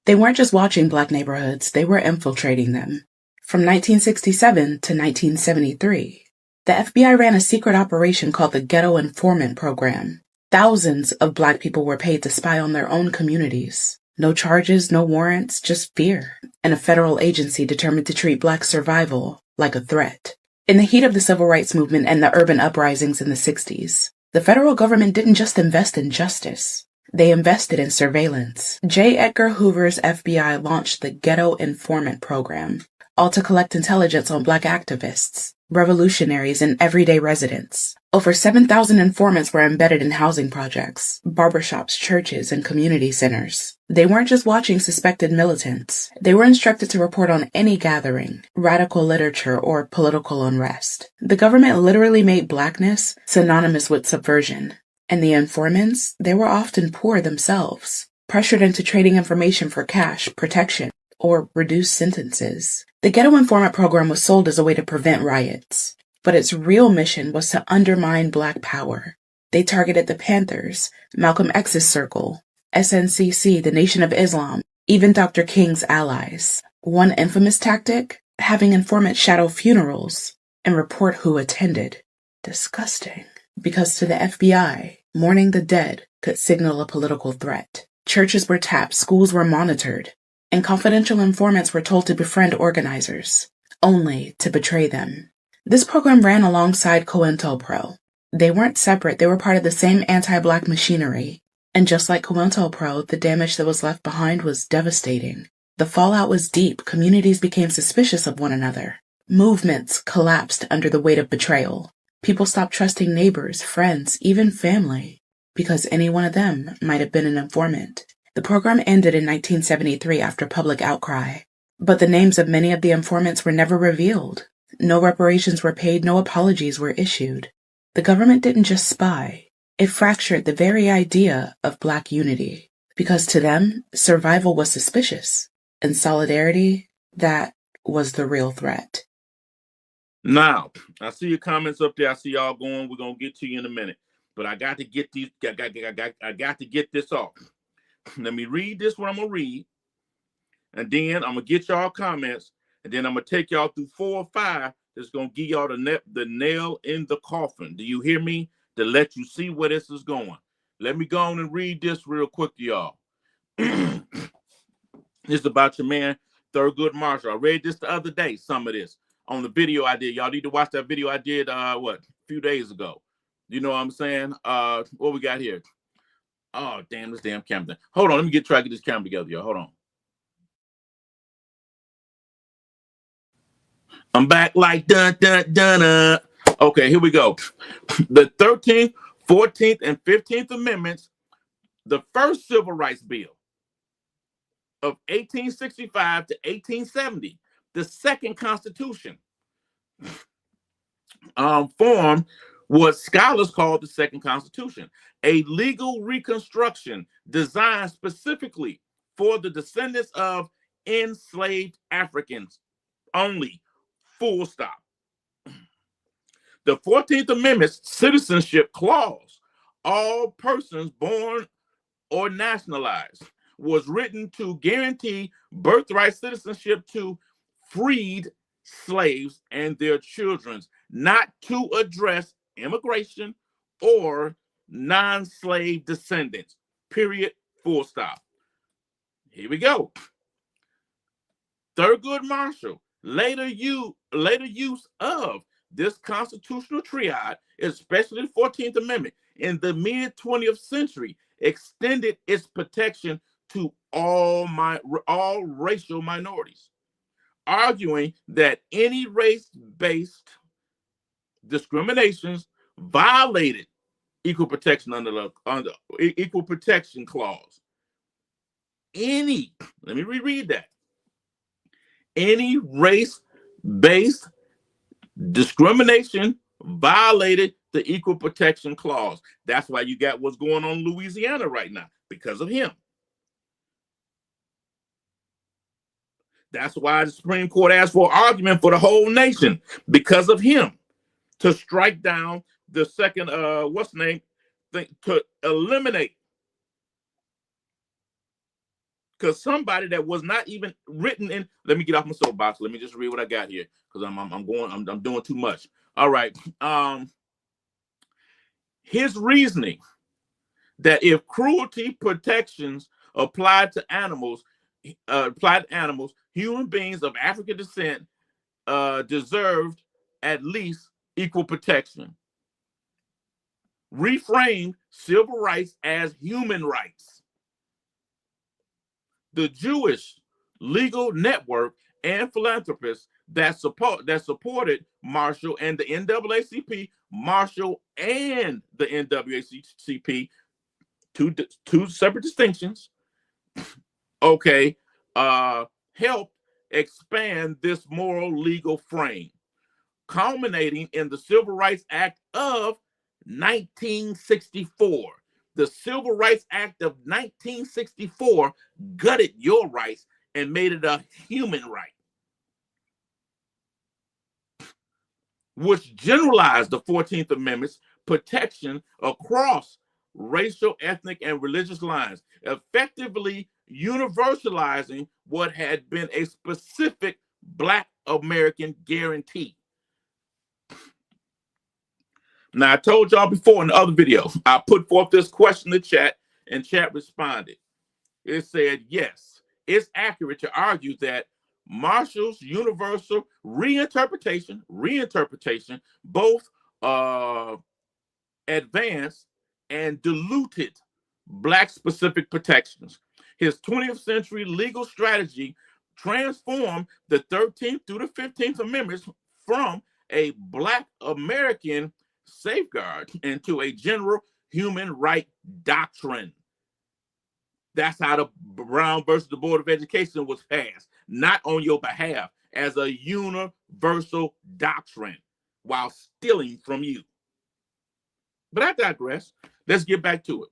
They weren't just watching black neighborhoods, they were infiltrating them. From 1967 to 1973, the FBI ran a secret operation called the Ghetto Informant Program. Thousands of black people were paid to spy on their own communities. No charges, no warrants, just fear. And a federal agency determined to treat black survival like a threat. In the heat of the civil rights movement and the urban uprisings in the 60s, the federal government didn't just invest in justice. They invested in surveillance. J. Edgar Hoover's FBI launched the Ghetto Informant Program, all to collect intelligence on black activists. revolutionaries, and everyday residents. Over 7,000 informants were embedded in housing projects, barbershops, churches, and community centers. They weren't just watching suspected militants. They were instructed to report on any gathering, radical literature, or political unrest. The government literally made blackness synonymous with subversion. And the informants, they were often poor themselves, pressured into trading information for cash, protection, or reduced sentences. The Ghetto Informant program was sold as a way to prevent riots, but its real mission was to undermine Black power. They targeted the Panthers, Malcolm X's circle, SNCC, the Nation of Islam, even Dr. King's allies. One infamous tactic? Having informants shadow funerals and report who attended. Disgusting. Because to the FBI, mourning the dead could signal a political threat. Churches were tapped, schools were monitored, and confidential informants were told to befriend organizers, only to betray them. This program ran alongside COINTELPRO. They weren't separate, they were part of the same anti-Black machinery. And just like COINTELPRO, the damage that was left behind was devastating. The fallout was deep, communities became suspicious of one another. Movements collapsed under the weight of betrayal. People stopped trusting neighbors, friends, even family, because any one of them might have been an informant. The program ended in 1973 after public outcry, but the names of many of the informants were never revealed. No reparations were paid, no apologies were issued. The government didn't just spy, it fractured the very idea of Black unity, because to them, survival was suspicious, and solidarity, that was the real threat. Now, I see your comments up there. I see y'all going. We're gonna get to you in a minute, but I got to get these. I got to get this off. Let me read this. What I'm gonna read, and then I'm gonna get y'all comments, and then I'm gonna take y'all through 4 or 5. That's gonna give y'all the nail in the coffin. Do you hear me? To let you see where this is going. Let me go on and read this real quick to y'all. It's about your man Thurgood Marshall. I read this the other day. Some of this on the video I did. Y'all need to watch that video I did a few days ago. You know what I'm saying? What we got here? Oh, damn, this damn camera. Hold on, let me try to get this camera together, y'all. Hold on. I'm back like dun dun dun. Okay, here we go. The 13th, 14th, and 15th Amendments, the first Civil Rights Bill of 1865 to 1870, the second Constitution, formed what scholars call the Second Constitution, a legal reconstruction designed specifically for the descendants of enslaved Africans only, full stop. The 14th Amendment's citizenship clause, all persons born or nationalized, was written to guarantee birthright citizenship to freed slaves and their children, not to address immigration or non-slave descendants, period, full stop. Here we go. Thurgood Marshall, later use of this constitutional triad, especially the 14th Amendment, in the mid-20th century, extended its protection to all racial minorities, arguing that any race-based discriminations violated equal protection under the Equal Protection Clause. Let me reread that. Any race-based discrimination violated the Equal Protection Clause. That's why you got what's going on in Louisiana right now, because of him. That's why the Supreme Court asked for an argument for the whole nation, because of him, to strike down the second, to eliminate. Because somebody that was not even written in, let me get off my soapbox. Let me just read what I got here, because I'm doing too much. All right. His reasoning that if cruelty protections applied to animals, human beings of African descent deserved at least equal protection. Reframed civil rights as human rights. The Jewish legal network and philanthropists that supported Marshall and the NAACP, Marshall and the NAACP, two separate distinctions, okay, helped expand this moral legal frame, culminating in the Civil Rights Act of 1964. The Civil Rights Act of 1964 gutted your rights and made it a human right, which generalized the 14th Amendment's protection across racial, ethnic, and religious lines, effectively universalizing what had been a specific Black American guarantee. Now, I told y'all before in the other video, I put forth this question in the chat, and chat responded. It said, yes, it's accurate to argue that Marshall's universal reinterpretation, both advanced and diluted Black-specific protections. His 20th century legal strategy transformed the 13th through the 15th Amendments from a Black American safeguard into a general human right doctrine. That's how the Brown versus the Board of Education was passed, not on your behalf, as a universal doctrine while stealing from you. But I digress. Let's get back to it.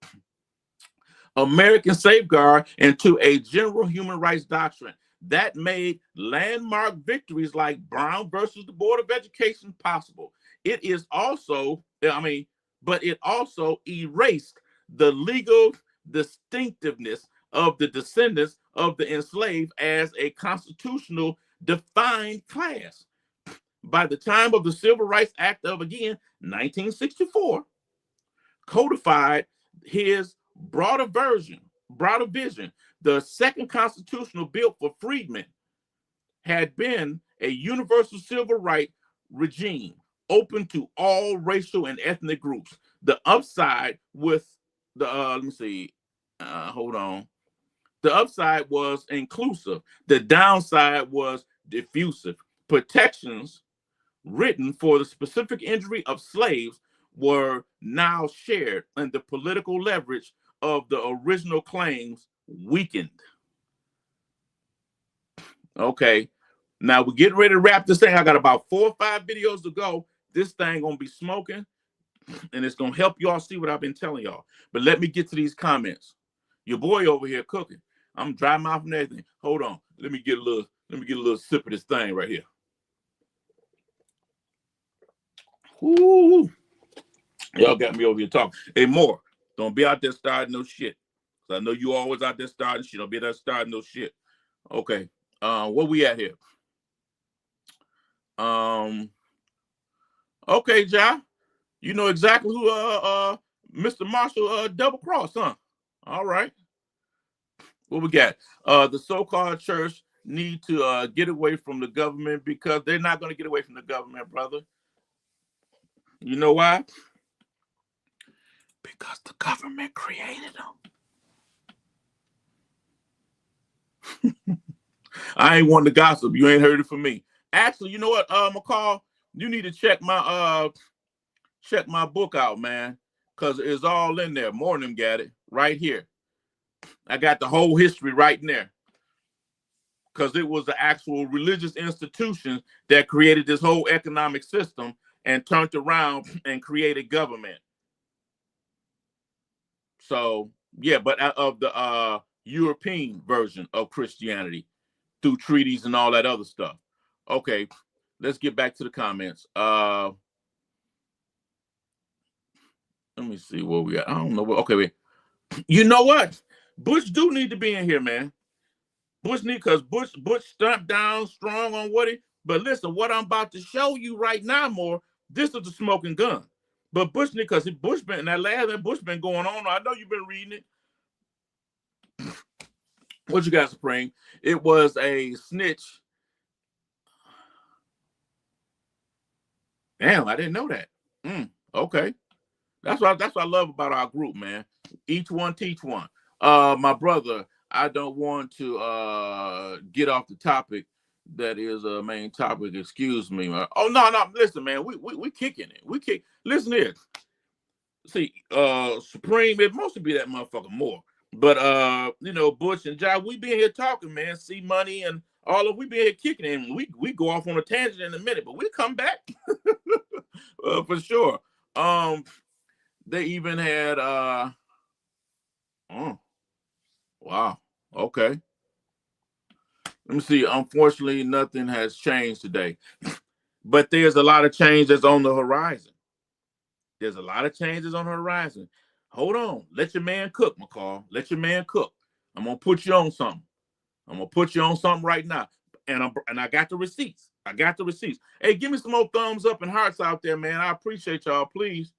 American safeguard into a general human rights doctrine that made landmark victories like Brown versus the Board of Education possible. It is also, but it also erased the legal distinctiveness of the descendants of the enslaved as a constitutional defined class. By the time of the Civil Rights Act of, again, 1964, codified his broader vision. The second constitutional built for freedmen had been a universal civil right regime open to all racial and ethnic groups. The upside with the, the upside was inclusive. The downside was diffusive. Protections written for the specific injury of slaves were now shared, and the political leverage of the original claims weakened. Okay, now we're getting ready to wrap this thing. I got about 4 or 5 videos to go. This thing gonna be smoking, and it's gonna help y'all see what I've been telling y'all. But let me get to these comments. Your boy over here cooking. I'm dry mouth and everything. Hold on. Let me get a little sip of this thing right here. Ooh. Y'all got me over here talking. Hey, more. Don't be out there starting no shit. I know you always out there starting shit. Don't be out there starting no shit. Okay. Where we at here? Okay, Ja. You know exactly who Mr. Marshall double crossed, huh? All right. What we got? The so-called church need to get away from the government because they're not going to get away from the government, brother. You know why? Because the government created them. I ain't wanting to gossip. You ain't heard it from me. Actually, you know what, McCall? You need to check my book out, man, because it's all in there. More of them got it right here. I got the whole history right in there. Because it was the actual religious institution that created this whole economic system and turned around and created government. So, yeah, but of the European version of Christianity through treaties and all that other stuff. Okay, let's get back to the comments. Let me see where we at. I don't know. Okay, wait. You know what? Bush do need to be in here, man. Bush stamped down strong on what he. But listen, what I'm about to show you right now, more. This is the smoking gun. But Bush, because Bush been that last that Bush been going on. I know you've been reading it. What you got, Supreme? It was a snitch. Damn, I didn't know that. Okay, that's what I love about our group, man. Each one teach one. My brother, I don't want to get off the topic. That is a main topic. Excuse me. Oh no. Listen, man. We kicking it. We kick. Listen here. See, Supreme. It mostly be that motherfucker more. But Butch and Jai, we been here talking, man. See money and all of we been here kicking it. And we go off on a tangent in a minute, but we come back for sure. They even had oh wow. Okay. Let me see. Unfortunately, nothing has changed today. But there's a lot of change that's on the horizon. There's a lot of changes on the horizon. Hold on. Let your man cook, McCall. Let your man cook. I'm gonna put you on something. I'm gonna put you on something right now. And I got the receipts. I got the receipts. Hey, give me some more thumbs up and hearts out there, man. I appreciate y'all, please.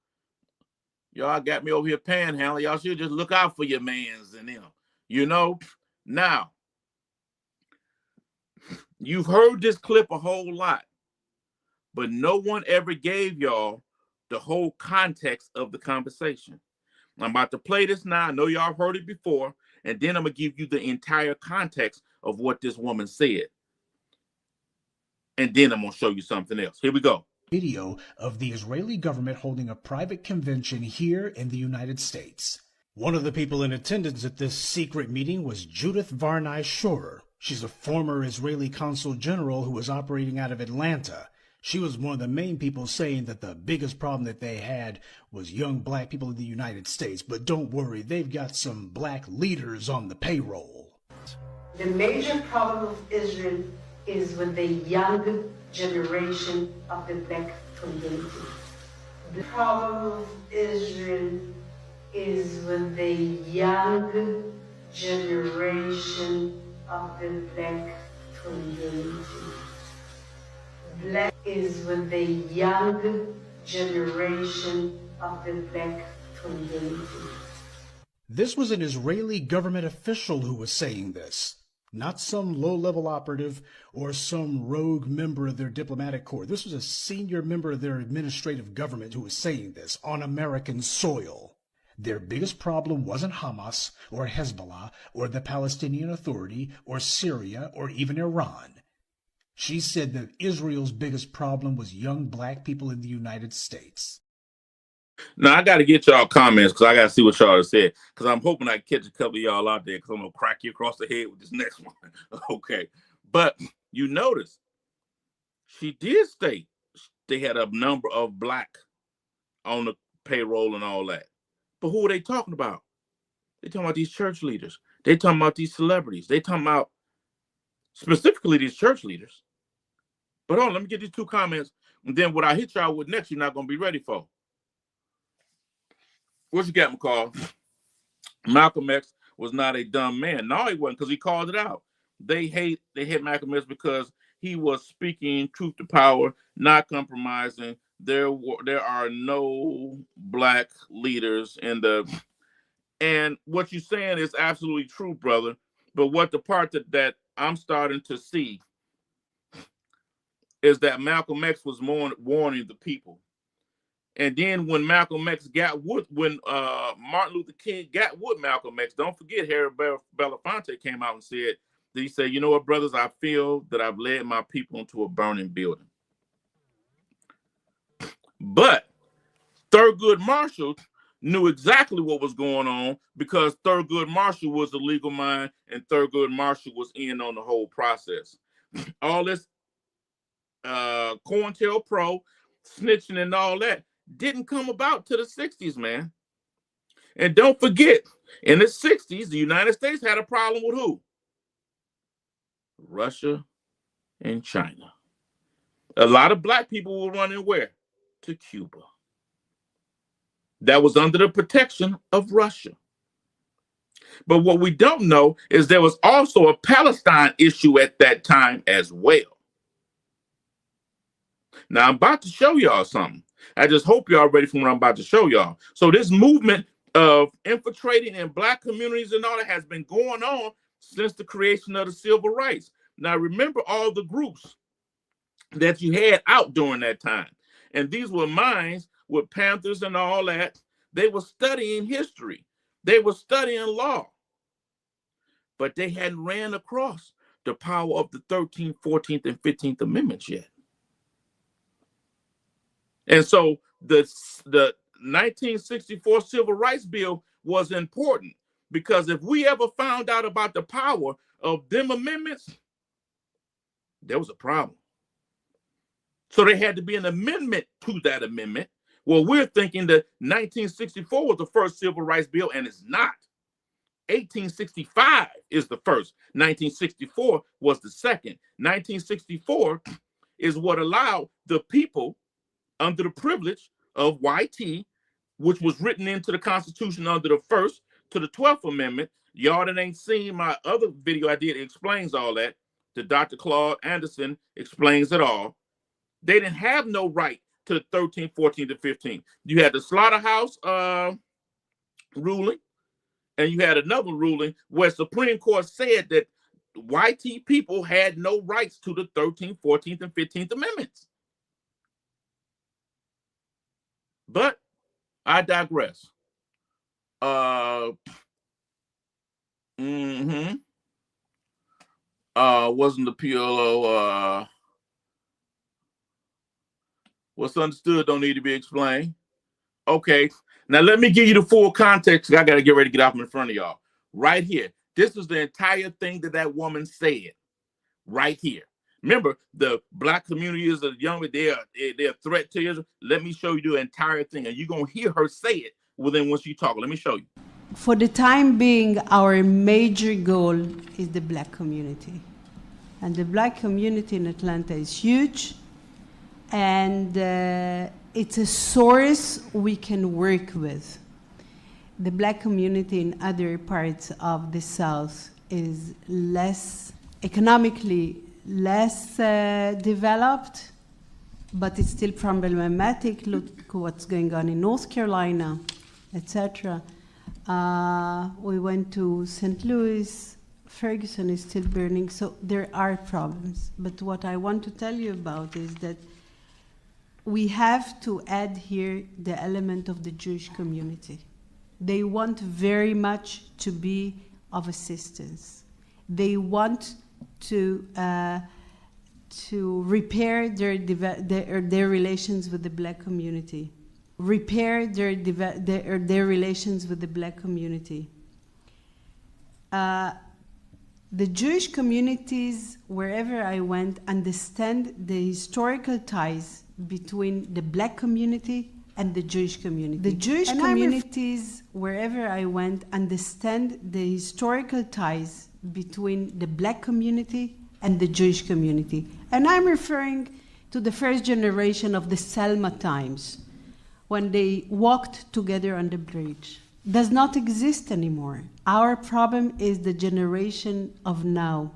Y'all got me over here panhandling. Y'all should just look out for your mans and them. Now, you've heard this clip a whole lot, but no one ever gave y'all the whole context of the conversation. I'm about to play this now. I know y'all heard it before, and then I'm going to give you the entire context of what this woman said. And then I'm going to show you something else. Here we go. Video of the Israeli government holding a private convention here in the United States. One of the people in attendance at this secret meeting was Judith Varnai Shorer. She's a former Israeli consul general who was operating out of Atlanta. She was one of the main people saying that the biggest problem that they had was young black people in the United States. But don't worry, they've got some black leaders on the payroll. The major problem of Israel is with the young generation of the black community. The problem of Israel is with the young generation of the black community. Black is with the young generation of the black community. This was an Israeli government official who was saying this, not some low-level operative or some rogue member of their diplomatic corps. This was a senior member of their administrative government who was saying this on American soil. Their biggest problem wasn't Hamas or Hezbollah or the Palestinian Authority or Syria or even Iran. She said that Israel's biggest problem was young black people in the United States. Now, I got to get y'all comments because I got to see what y'all have said. Because I'm hoping I catch a couple of y'all out there because I'm going to crack you across the head with this next one. Okay. But you notice she did state they had a number of black on the payroll and all that. But who are they talking about? They talking about these church leaders. They talking about these celebrities. They talking about specifically these church leaders. But hold on, let me get these two comments. And then what I hit y'all with next, you're not going to be ready for. What you got, McCall? Malcolm X was not a dumb man. No, he wasn't, because he called it out. They hate Malcolm X because he was speaking truth to power, not compromising. There are no black leaders in the, and what you're saying is absolutely true, brother. But what the part that I'm starting to see is that Malcolm X was warning the people. And then when Malcolm X when Martin Luther King got with Malcolm X, don't forget Harry Belafonte came out and said, he said, you know what, brothers, I feel that I've led my people into a burning building. But Thurgood Marshall knew exactly what was going on because Thurgood Marshall was the legal mind and Thurgood Marshall was in on the whole process. All this COINTELPRO, snitching and all that didn't come about to the 60s, man. And don't forget, in the 60s, the United States had a problem with who? Russia and China. A lot of black people were running where? To Cuba. That was under the protection of Russia. But what we don't know is there was also a Palestine issue at that time as well. Now, I'm about to show y'all something. I just hope y'all ready for what I'm about to show y'all. So this movement of infiltrating in black communities and all that has been going on since the creation of the civil rights. Now, remember all the groups that you had out during that time. And these were minds with Panthers and all that. They were studying history. They were studying law. But they hadn't ran across the power of the 13th, 14th, and 15th Amendments yet. And so the 1964 Civil Rights Bill was important, because if we ever found out about the power of them amendments, there was a problem. So there had to be an amendment to that amendment. Well, we're thinking that 1964 was the first Civil Rights Bill, and it's not. 1865 is the first. 1964 was the second. 1964 is what allowed the people under the privilege of YT, which was written into the Constitution under the 1st to the 12th Amendment. Y'all that ain't seen my other video I did, it explains all that. The Dr. Claude Anderson explains it all. They didn't have no right to the 13th, 14th, and 15th. You had the slaughterhouse ruling, and you had another ruling where Supreme Court said that YT people had no rights to the 13th, 14th, and 15th Amendments. But I digress. Wasn't the PLO what's understood don't need to be explained. Okay, now let me give you the full context. I gotta get ready to get off in front of y'all. Right here. This is the entire thing that woman said. Right here. Remember, the black community is a young, they're a threat to Israel. Let me show you the entire thing, and you're gonna hear her say it within when she talk. Let me show you. For the time being, our major goal is the black community. And the black community in Atlanta is huge, and it's a source we can work with. The black community in other parts of the South is economically less developed, but it's still problematic. Look what's going on in North Carolina, etc. We went to St. Louis. Ferguson is still burning, so there are problems. But what I want to tell you about is that we have to add here the element of the Jewish community. They want very much to be of assistance. They want to repair their relations with the black community. Repair their relations with the black community. The Jewish communities, wherever I went, understand the historical ties between the black community and the Jewish community. The Jewish communities, wherever I went, understand the historical ties between the black community and the Jewish community. And I'm referring to the first generation of the Selma times, when they walked together on the bridge. Does not exist anymore. Our problem is the generation of now.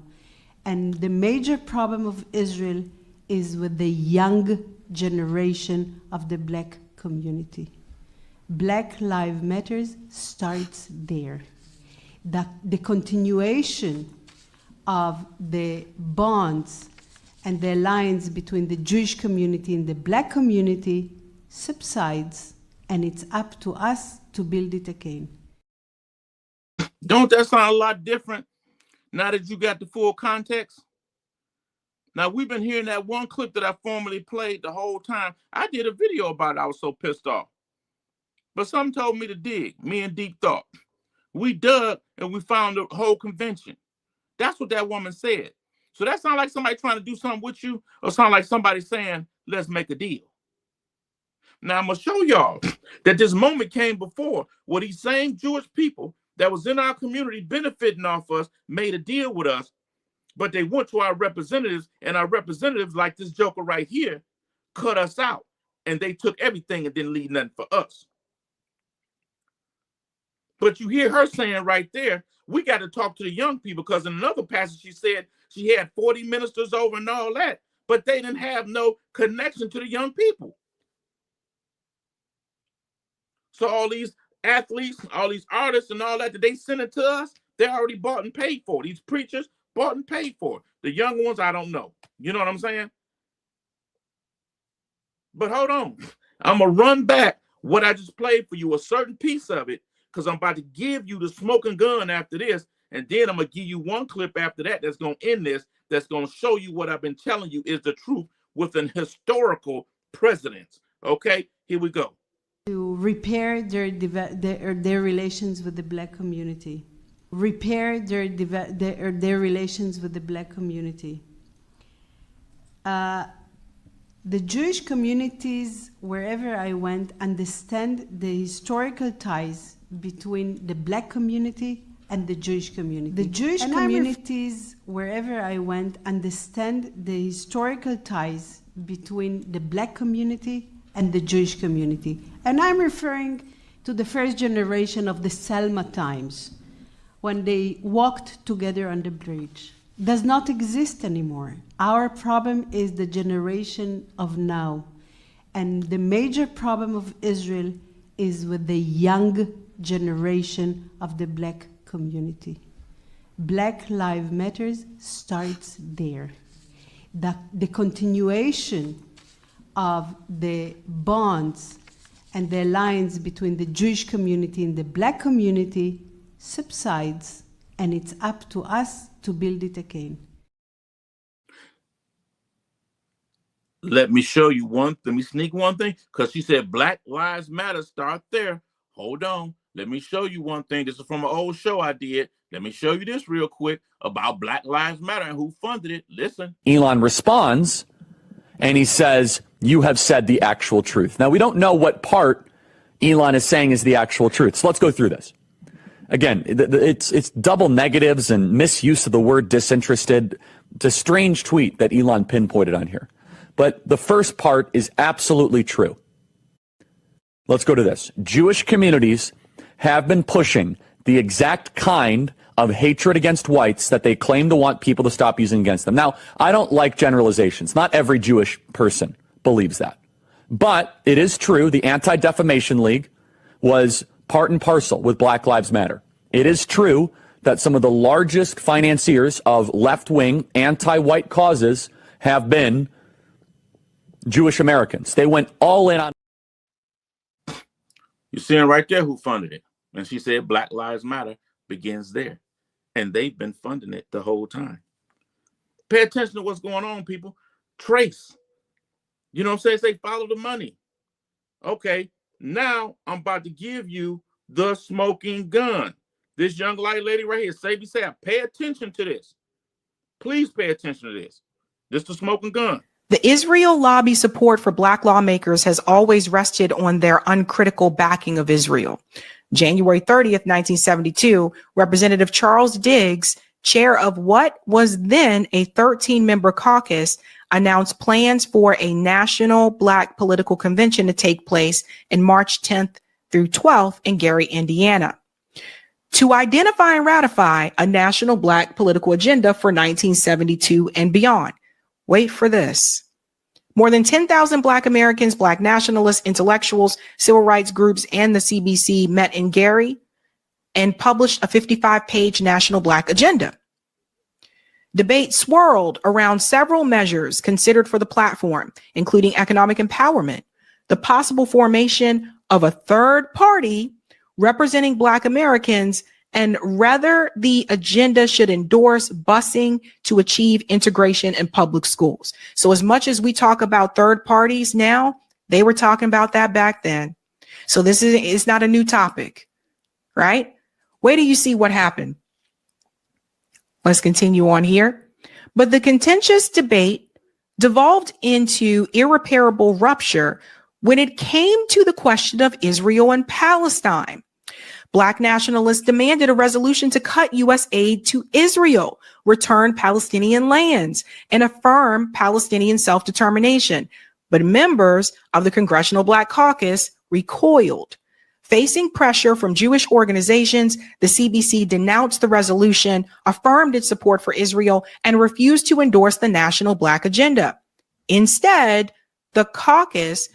And the major problem of Israel is with the young generation of the black community. Black Lives Matters starts there. The continuation of the bonds and the alliance between the Jewish community and the black community subsides, and it's up to us to build it again. Don't that sound a lot different now that you got the full context? Now, we've been hearing that one clip that I formerly played the whole time. I did a video about it. I was so pissed off. But some told me to dig, me and Deep Thought. We dug and we found the whole convention. That's what that woman said. So that sounds like somebody trying to do something with you, or sound like somebody saying, let's make a deal. Now, I'm going to show y'all that this moment came before where these same Jewish people that was in our community benefiting off us made a deal with us, but they went to our representatives, and our representatives, like this joker right here, cut us out, and they took everything and didn't leave nothing for us. But you hear her saying right there, we got to talk to the young people, because in another passage she said she had 40 ministers over and all that, but they didn't have no connection to the young people. So all these athletes, all these artists and all that they send it to us, they already bought and paid for. These preachers bought and paid for. The young ones, I don't know. You know what I'm saying? But hold on. I'm going to run back what I just played for you, a certain piece of it, because I'm about to give you the smoking gun after this, And then I'm going to give you one clip after that that's going to end this, that's going to show you what I've been telling you is the truth with an historical precedence. Okay, here we go. To repair their relations with the black community. Repair their relations with the black community. The Jewish communities, wherever I went, understand the historical ties between the black community and the Jewish community. The Jewish communities, wherever I went, understand the historical ties between the black community and the Jewish community. And I'm referring to the first generation of the Selma times, when they walked together on the bridge. Does not exist anymore. Our problem is the generation of now. And the major problem of Israel is with the young generation of the black community. Black Lives Matter starts there. The continuation of the bonds and the alliance between the Jewish community and the black community subsides, and it's up to us to build it again. Let me show you one. Let me sneak one thing, because she said Black Lives Matter. Start there. Hold on. Let me show you one thing. This is from an old show I did. Let me show you this real quick about Black Lives Matter and who funded it. Listen. Elon responds, and he says, "You have said the actual truth." Now, we don't know what part Elon is saying is the actual truth. So let's go through this. Again, it's double negatives and misuse of the word disinterested. It's a strange tweet that Elon pinpointed on here. But the first part is absolutely true. Let's go to this. Jewish communities have been pushing the exact kind of hatred against whites that they claim to want people to stop using against them. Now, I don't like generalizations. Not every Jewish person believes that. But it is true, the Anti-Defamation League was part and parcel with Black Lives Matter. It is true that some of the largest financiers of left-wing anti-white causes have been Jewish Americans. They went all in on. You're seeing right there who funded it. And she said Black Lives Matter begins there. And they've been funding it the whole time. Pay attention to what's going on, people. Trace. You know what I'm saying? Say follow the money. Okay, now I'm about to give you the smoking gun. This young light lady right here, Sadie said, pay attention to this. Please pay attention to this. This is the smoking gun. The Israel lobby support for black lawmakers has always rested on their uncritical backing of Israel. January 30th, 1972, Representative Charles Diggs, chair of what was then a 13-member caucus, announced plans for a national black political convention to take place in March 10th through 12th in Gary, Indiana, to identify and ratify a national black political agenda for 1972 and beyond. Wait for this. More than 10,000 Black Americans, Black nationalists, intellectuals, civil rights groups, and the CBC met in Gary and published a 55-page national Black agenda. Debate swirled around several measures considered for the platform, including economic empowerment, the possible formation of a third party representing Black Americans, and whether the agenda should endorse busing to achieve integration in public schools. So as much as we talk about third parties now, they were talking about that back then. So it's not a new topic, right? Wait till you see what happened. Let's continue on here. But the contentious debate devolved into irreparable rupture when it came to the question of Israel and Palestine. Black nationalists demanded a resolution to cut U.S. aid to Israel, return Palestinian lands, and affirm Palestinian self-determination. But members of the Congressional Black Caucus recoiled. Facing pressure from Jewish organizations, the CBC denounced the resolution, affirmed its support for Israel, and refused to endorse the national Black agenda. Instead, the caucus,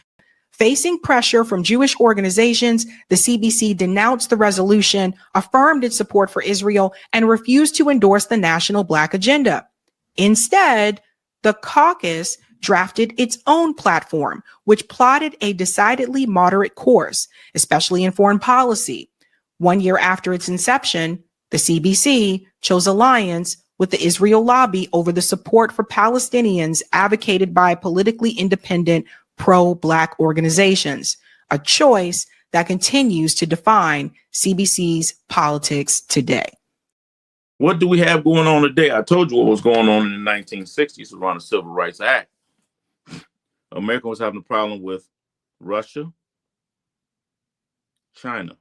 facing pressure from Jewish organizations, the CBC denounced the resolution, affirmed its support for Israel, and refused to endorse the national Black agenda. Instead, the caucus drafted its own platform, which plotted a decidedly moderate course, especially in foreign policy. 1 year after its inception, The CBC chose alliance with the Israel lobby over the support for Palestinians advocated by politically independent pro-Black organizations, a choice that continues to define CBC's politics today. What do we have going on today? I told you what was going on in the 1960s around the Civil Rights Act. America was having a problem with Russia, China.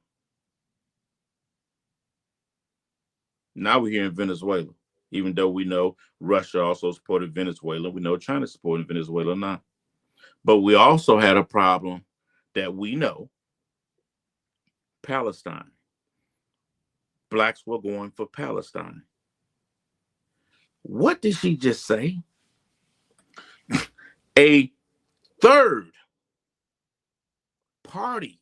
Now we're here in Venezuela, even though we know Russia also supported Venezuela. We know China supported Venezuela now. But we also had a problem that we know, Palestine. Blacks were going for Palestine. What did she just say? A third party.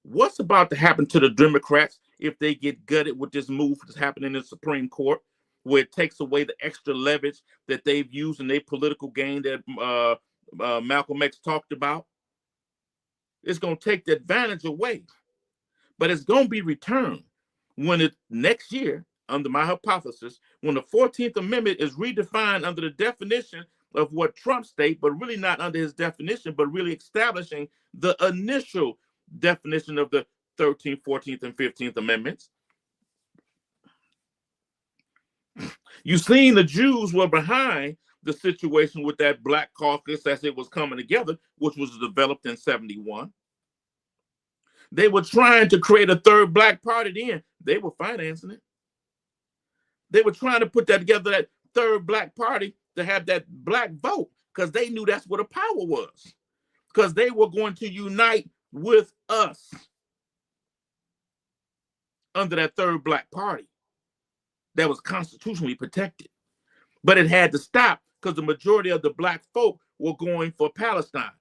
What's about to happen to the Democrats if they get gutted with this move that's happening in the Supreme Court, where it takes away the extra leverage that they've used in their political game that Malcolm X talked about? It's going to take the advantage away, but it's going to be returned when it next year, under my hypothesis, when the 14th Amendment is redefined under the definition of what Trump stated, but really not under his definition, but really establishing the initial definition of the 13th, 14th, and 15th Amendments. You've seen the Jews were behind the situation with that Black Caucus as it was coming together, which was developed in 71. They were trying to create a third Black party then. They were financing it. They were trying to put that together, that third Black party, to have that Black vote, because they knew that's what the power was, because they were going to unite with us under that third Black party that was constitutionally protected. But it had to stop because the majority of the Black folk were going for Palestine.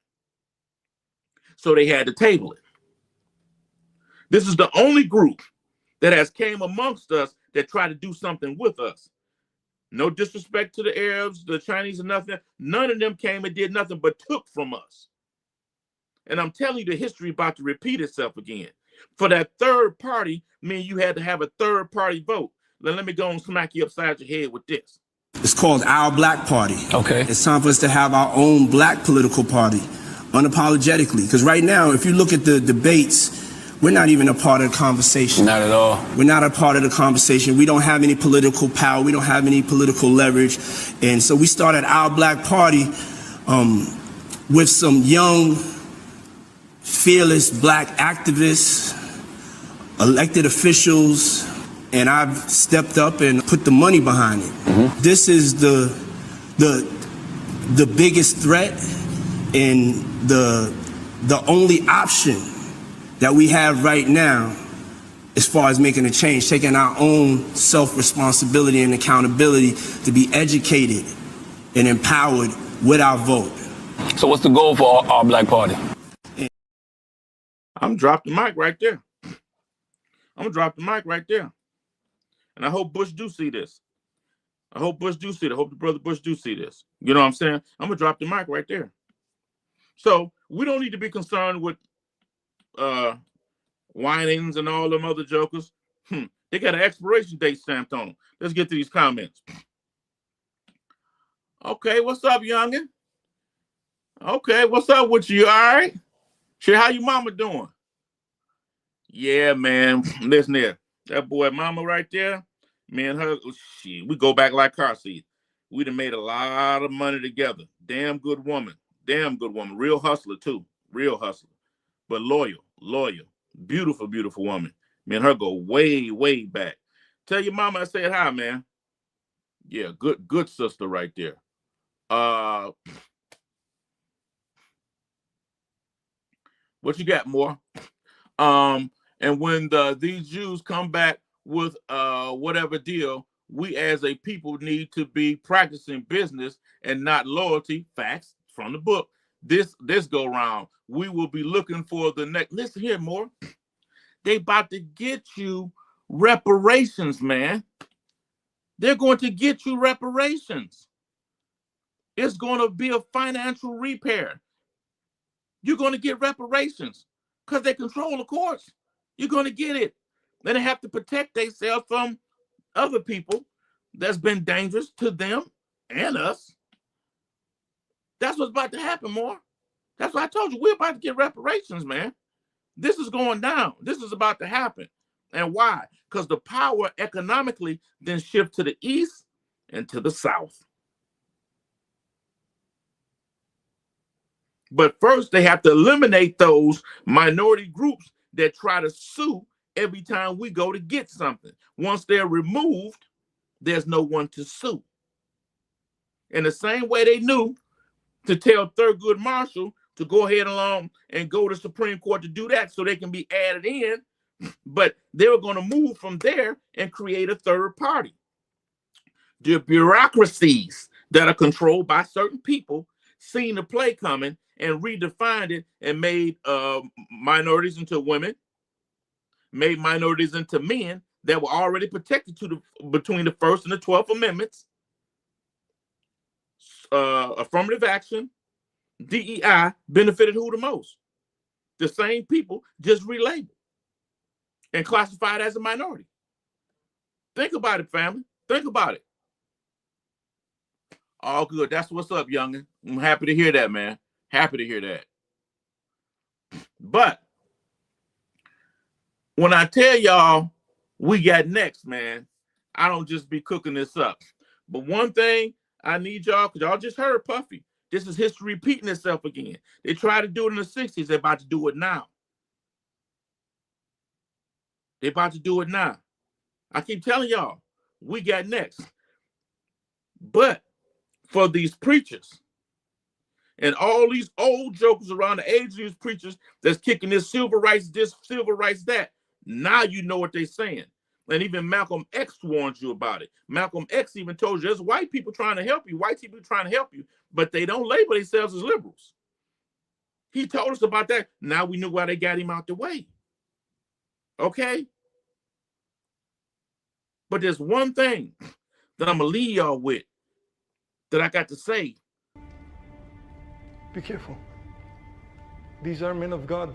So they had to table it. This is the only group that has came amongst us that tried to do something with us. No disrespect to the Arabs, the Chinese, and nothing. None of them came and did nothing but took from us. And I'm telling you, the history about to repeat itself again. For that third party, you had to have a third party vote. Let me go and smack you upside your head with this. It's called Our Black Party. Okay. It's time for us to have our own Black political party, unapologetically. Because right now, if you look at the debates, we're not even a part of the conversation. Not at all. We're not a part of the conversation. We don't have any political power. We don't have any political leverage. And so we started Our Black Party with some young, fearless Black activists, elected officials, and I've stepped up and put the money behind it. Mm-hmm. This is the biggest threat and the only option that we have right now as far as making a change, taking our own self-responsibility and accountability to be educated and empowered with our vote. So what's the goal for our Black Party? I'm dropping the mic right there. I'm gonna drop the mic right there. And I hope Bush do see this. I hope Bush do see it. I hope the brother Bush do see this. You know what I'm saying? I'm gonna drop the mic right there. So we don't need to be concerned with Winans and all them other jokers. They got an expiration date stamped on them. Let's get to these comments. Okay, what's up, youngin? Okay, what's up with you? All right? Sure, how your mama doing? Yeah, man. Listen here. That boy mama right there, me and her, we go back like car seats. We done made a lot of money together. Damn good woman. Damn good woman. Real hustler, too. Real hustler. But loyal. Beautiful, beautiful woman. Me and her go way, way back. Tell your mama I said hi, man. Yeah, good sister right there. What you got, more? And when these Jews come back with whatever deal, we as a people need to be practicing business and not loyalty. Facts from the book. This go round, we will be looking for the next. Listen here, more. They about to get you reparations, man. They're going to get you reparations. It's going to be a financial repair. You're going to get reparations because they control the courts. You're going to get it. Then they have to protect themselves from other people that's been dangerous to them and us. That's what's about to happen, more. That's why I told you we're about to get reparations, man. This is going down. This is about to happen. And why? Because the power economically then shift to the east and to the south. But first, they have to eliminate those minority groups that try to sue every time we go to get something. Once they're removed, there's no one to sue. In the same way they knew to tell Thurgood Marshall to go ahead along and go to Supreme Court to do that so they can be added in, but they were going to move from there and create a third party. The bureaucracies that are controlled by certain people seen the play coming and redefined it and made minorities into women, made minorities into men that were already protected between the First and the 12th Amendments. Affirmative action, DEI benefited who the most? The same people, just relabeled and classified as a minority. Think about it, family. Think about it. All good. That's what's up, youngin. I'm happy to hear that, man. Happy to hear that. But when I tell y'all we got next, man, I don't just be cooking this up. But one thing I need y'all, because y'all just heard Puffy. This is history repeating itself again. They tried to do it in the 60s. They're about to do it now. They're about to do it now. I keep telling y'all, we got next. But for these preachers and all these old jokers around the age of these preachers that's kicking this civil rights, that, now you know what they're saying. And even Malcolm X warned you about it. Malcolm X even told you there's white people trying to help you, white people trying to help you, but they don't label themselves as liberals. He told us about that. Now we knew why they got him out the way. Okay? But there's one thing that I'm going to leave y'all with that I got to say. Be careful. These are men of God.